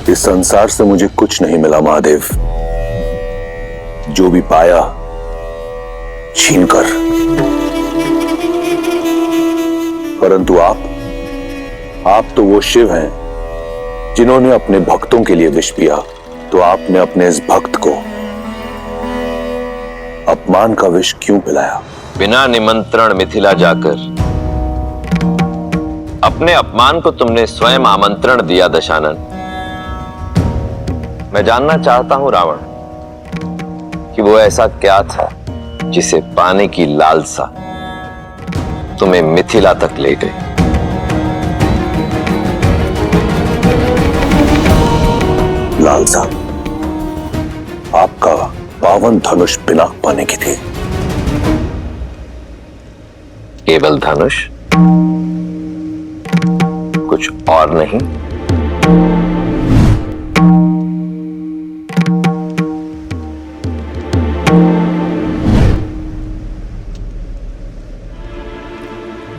इस संसार से मुझे कुछ नहीं मिला महादेव। जो भी पाया छीनकर। परंतु आप तो वो शिव हैं जिन्होंने अपने भक्तों के लिए विष पिया। तो आपने अपने इस भक्त को अपमान का विष क्यों पिलाया? बिना निमंत्रण मिथिला जाकर अपने अपमान को तुमने स्वयं आमंत्रण दिया दशानन। मैं जानना चाहता हूं रावण कि वो ऐसा क्या था जिसे पाने की लालसा तुम्हें मिथिला तक ले गई। लालसा आपका पावन धनुष पिनाक पाने की थी। केवल धनुष, कुछ और नहीं?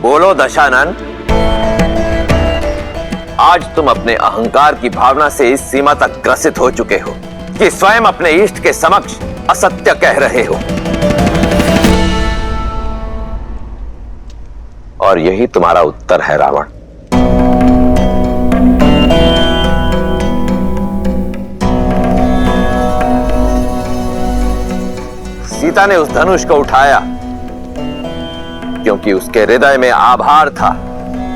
बोलो दशानन, आज तुम अपने अहंकार की भावना से इस सीमा तक ग्रसित हो चुके हो कि स्वयं अपने इष्ट के समक्ष असत्य कह रहे हो। और यही तुम्हारा उत्तर है रावण। सीता ने उस धनुष को उठाया क्योंकि उसके हृदय में आभार था,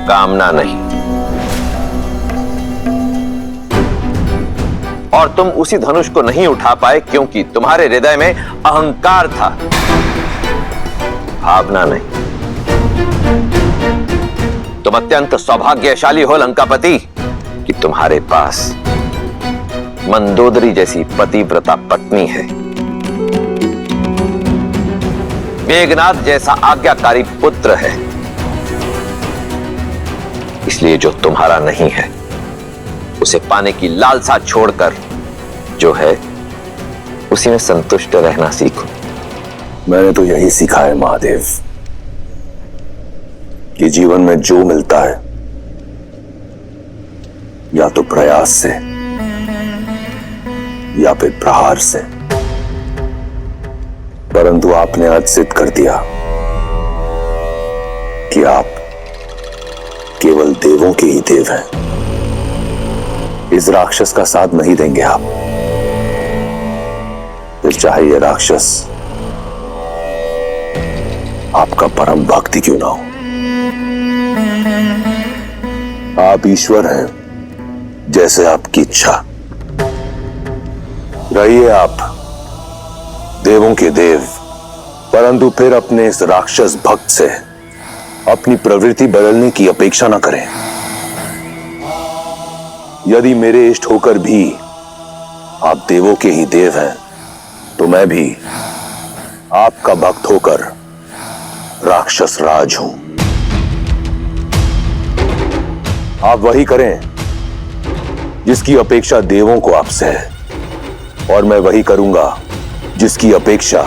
कामना नहीं। और तुम उसी धनुष को नहीं उठा पाए क्योंकि तुम्हारे हृदय में अहंकार था, भावना नहीं। तुम अत्यंत सौभाग्यशाली हो लंकापति कि तुम्हारे पास मंदोदरी जैसी पतिव्रता पत्नी है, मेघनाद जैसा आज्ञाकारी पुत्र है। इसलिए जो तुम्हारा नहीं है उसे पाने की लालसा छोड़कर जो है उसी में संतुष्ट रहना सीखो। मैंने तो यही सीखा है महादेव कि जीवन में जो मिलता है या तो प्रयास से या फिर प्रहार से। परंतु आपने आज सिद्ध कर दिया कि आप केवल देवों के ही देव हैं। इस राक्षस का साथ नहीं देंगे आप, फिर चाहे ये राक्षस आपका परम भक्ति क्यों ना हो। आप ईश्वर हैं, जैसे आपकी इच्छा। रहिए आप देवों के देव, परंतु फिर अपने इस राक्षस भक्त से अपनी प्रवृत्ति बदलने की अपेक्षा न करें। यदि मेरे इष्ट होकर भी आप देवों के ही देव हैं, तो मैं भी आपका भक्त होकर राक्षस राज हूं। आप वही करें जिसकी अपेक्षा देवों को आपसे है, और मैं वही करूंगा जिसकी अपेक्षा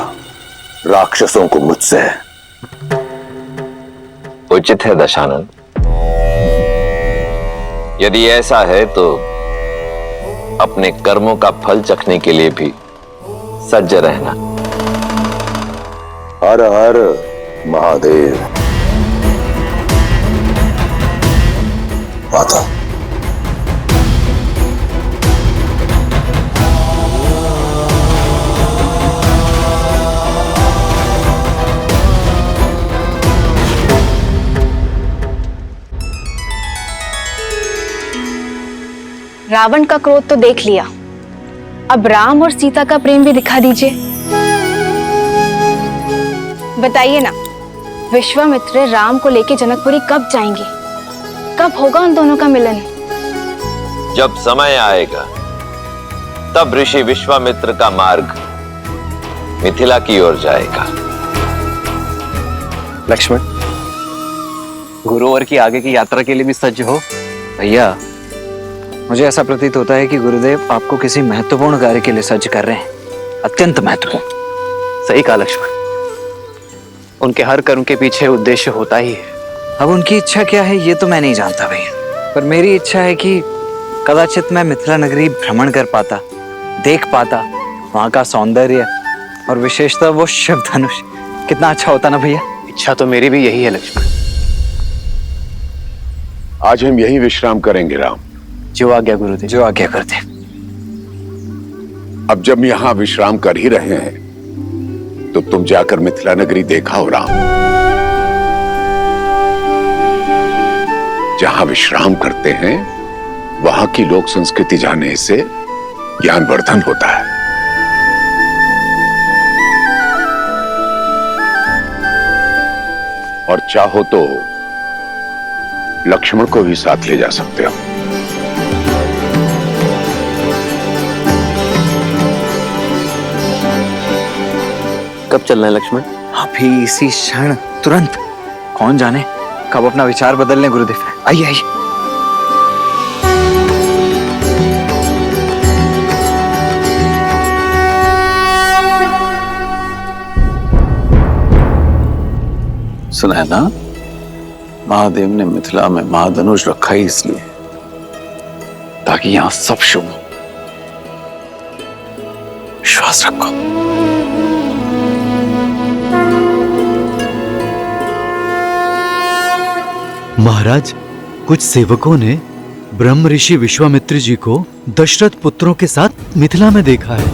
राक्षसों को मुझसे है। उचित है दशानन। यदि ऐसा है तो अपने कर्मों का फल चखने के लिए भी सज्ज रहना। हर हर महादेव। माता, रावण का क्रोध तो देख लिया, अब राम और सीता का प्रेम भी दिखा दीजिए। बताइए ना, विश्वामित्र राम को लेके जनकपुरी कब जाएंगे? कब होगा उन दोनों का मिलन? जब समय आएगा तब ऋषि विश्वामित्र का मार्ग मिथिला की ओर जाएगा। लक्ष्मण, गुरुवर की आगे की यात्रा के लिए भी सज्ज हो। भैया, मुझे ऐसा प्रतीत होता है कि गुरुदेव आपको किसी महत्वपूर्ण कार्य के लिए सज्ज कर रहे हैं, अत्यंत महत्वपूर्ण। सही कहा लक्ष्मण, उनके हर कर्म के पीछे उद्देश्य होता ही है। अब उनकी इच्छा क्या है ये तो मैं नहीं जानता भैया, पर मेरी इच्छा है कि कदाचित मैं मिथिला नगरी भ्रमण कर पाता, देख पाता वहां का सौंदर्य और विशेषतः वो शिव धनुष। कितना अच्छा होता ना भैया। इच्छा तो मेरी भी यही है लक्ष्मण। आज हम यही विश्राम करेंगे राम। जो आज्ञा गुरुदेव। जो आज्ञा करते। अब जब यहां विश्राम कर ही रहे हैं तो तुम जाकर मिथिला नगरी देखा हो राम। जहां विश्राम करते हैं वहां की लोक संस्कृति जानने से ज्ञानवर्धन होता है। और चाहो तो लक्ष्मण को भी साथ ले जा सकते हो। कब चलना है लक्ष्मण? अभी इसी क्षण, तुरंत। कौन जाने कब अपना विचार बदल लें गुरुदेव। आइए आइए। सुना है ना, महादेव ने मिथिला में महाधनुष रखा ही इसलिए ताकि यहां सब शुभ हो। विश्वास रखो। महाराज, कुछ सेवकों ने ब्रह्म ऋषि विश्वामित्र जी को दशरथ पुत्रों के साथ मिथिला में देखा है।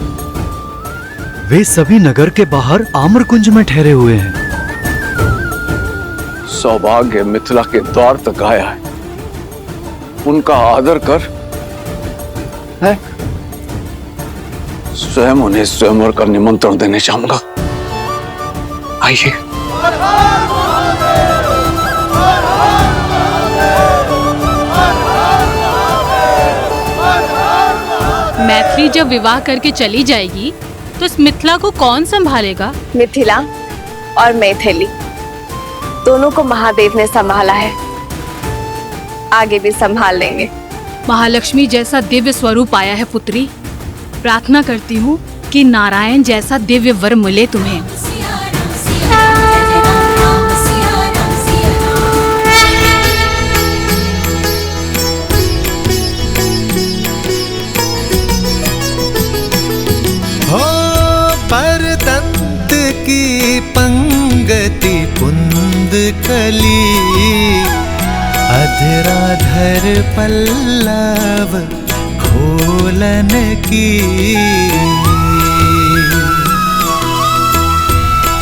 वे सभी नगर के बाहर आम्रकुंज में ठहरे हुए हैं। सौभाग्य मिथिला के द्वार तक आया है, उनका आदर कर। है? स्वयं उन्हें स्वयंवर का निमंत्रण देने चाहूंगा। आइए। मैथिली जब विवाह करके चली जाएगी तो इस मिथिला को कौन संभालेगा? मिथिला और मैथिली दोनों को महादेव ने संभाला है, आगे भी संभाल लेंगे। महालक्ष्मी जैसा दिव्य स्वरूप आया है पुत्री। प्रार्थना करती हूँ कि नारायण जैसा दिव्य वर मिले तुम्हें। परतंत की पंगति पुंद कली, अधराधर पल्लव खोलन की।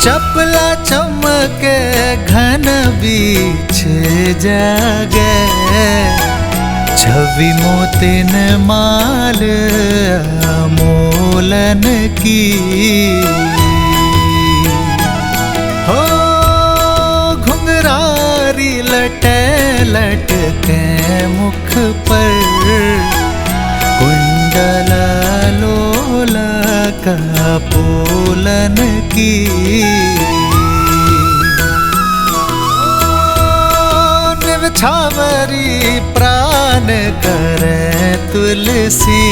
चपला चमके घन बीच जागे, छवि मोतिन माल मोलन की। हो घुंघरारी लटे लटके मुख पर, कुंडल लोला का पोलन की। निर्छावरी प्राण करे तुलसी,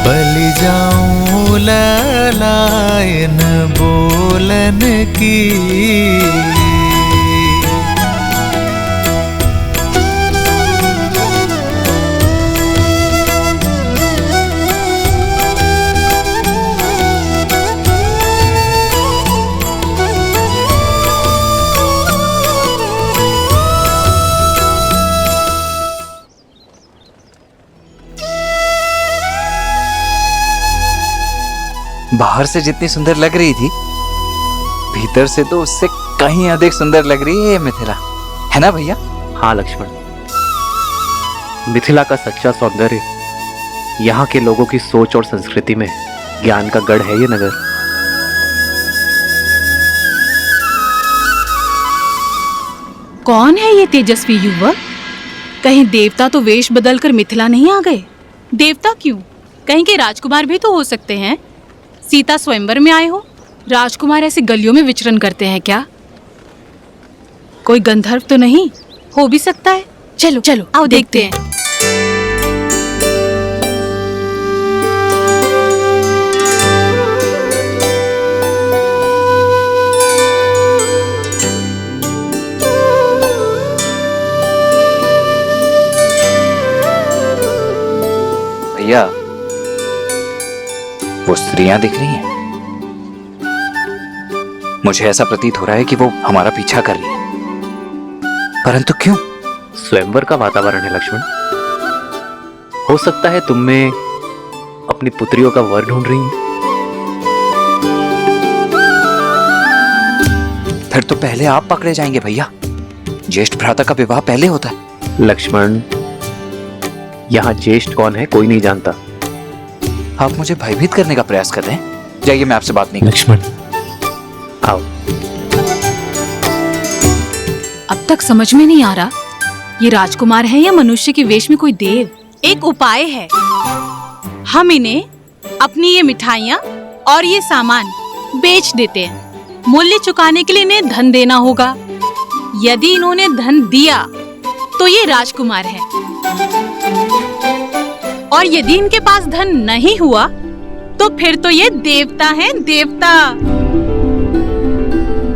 बलि जाऊं ललायन बोलन की। बाहर से जितनी सुंदर लग रही थी, भीतर से तो उससे कहीं अधिक सुंदर लग रही है ये मिथिला, है ना भैया? हाँ लक्ष्मण, मिथिला का सच्चा सौंदर्य यहाँ के लोगों की सोच और संस्कृति में ज्ञान का गढ़ है ये नगर। कौन है ये तेजस्वी युवक? कहीं देवता तो वेश बदलकर मिथिला नहीं आ गए? देवता क्यों, कहीं के राजकुमार भी तो हो सकते हैं। सीता स्वयंवर में आए हो, राजकुमार ऐसे गलियों में विचरण करते हैं क्या? कोई गंधर्व तो नहीं हो भी सकता है। चलो चलो आओ देखते हैं। भैया, वो स्त्रियां दिख रही हैं। मुझे ऐसा प्रतीत हो रहा है कि वो हमारा पीछा कर रही है, परंतु क्यों? स्वयंवर का वातावरण है लक्ष्मण। हो सकता है तुम में अपनी पुत्रियों का वर ढूंढ रही हैं। फिर तो पहले आप पकड़े जाएंगे भैया। ज्येष्ठ भ्राता का विवाह पहले होता है। लक्ष्मण, यहाँ ज्येष्ठ कौन है कोई नहीं जानता। आप मुझे भयभीत करने का प्रयास कर रहे हैं। जाइए, मैं आपसे बात नहीं। लक्ष्मण आओ। अब तक समझ में नहीं आ रहा ये राजकुमार है या मनुष्य के वेश में कोई देव। एक उपाय है, हम इन्हें अपनी ये मिठाइयाँ और ये सामान बेच देते हैं। मूल्य चुकाने के लिए इन्हें धन देना होगा। यदि इन्होंने धन दिया तो ये राजकुमार है, और यदि इनके पास धन नहीं हुआ तो फिर तो ये देवता हैं, देवता।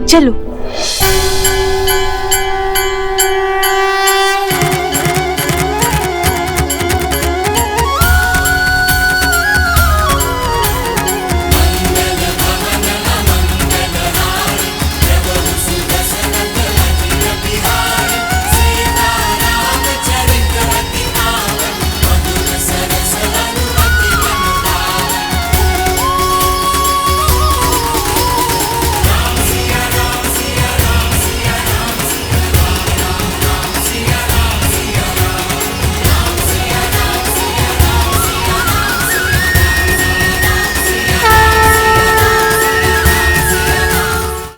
चलो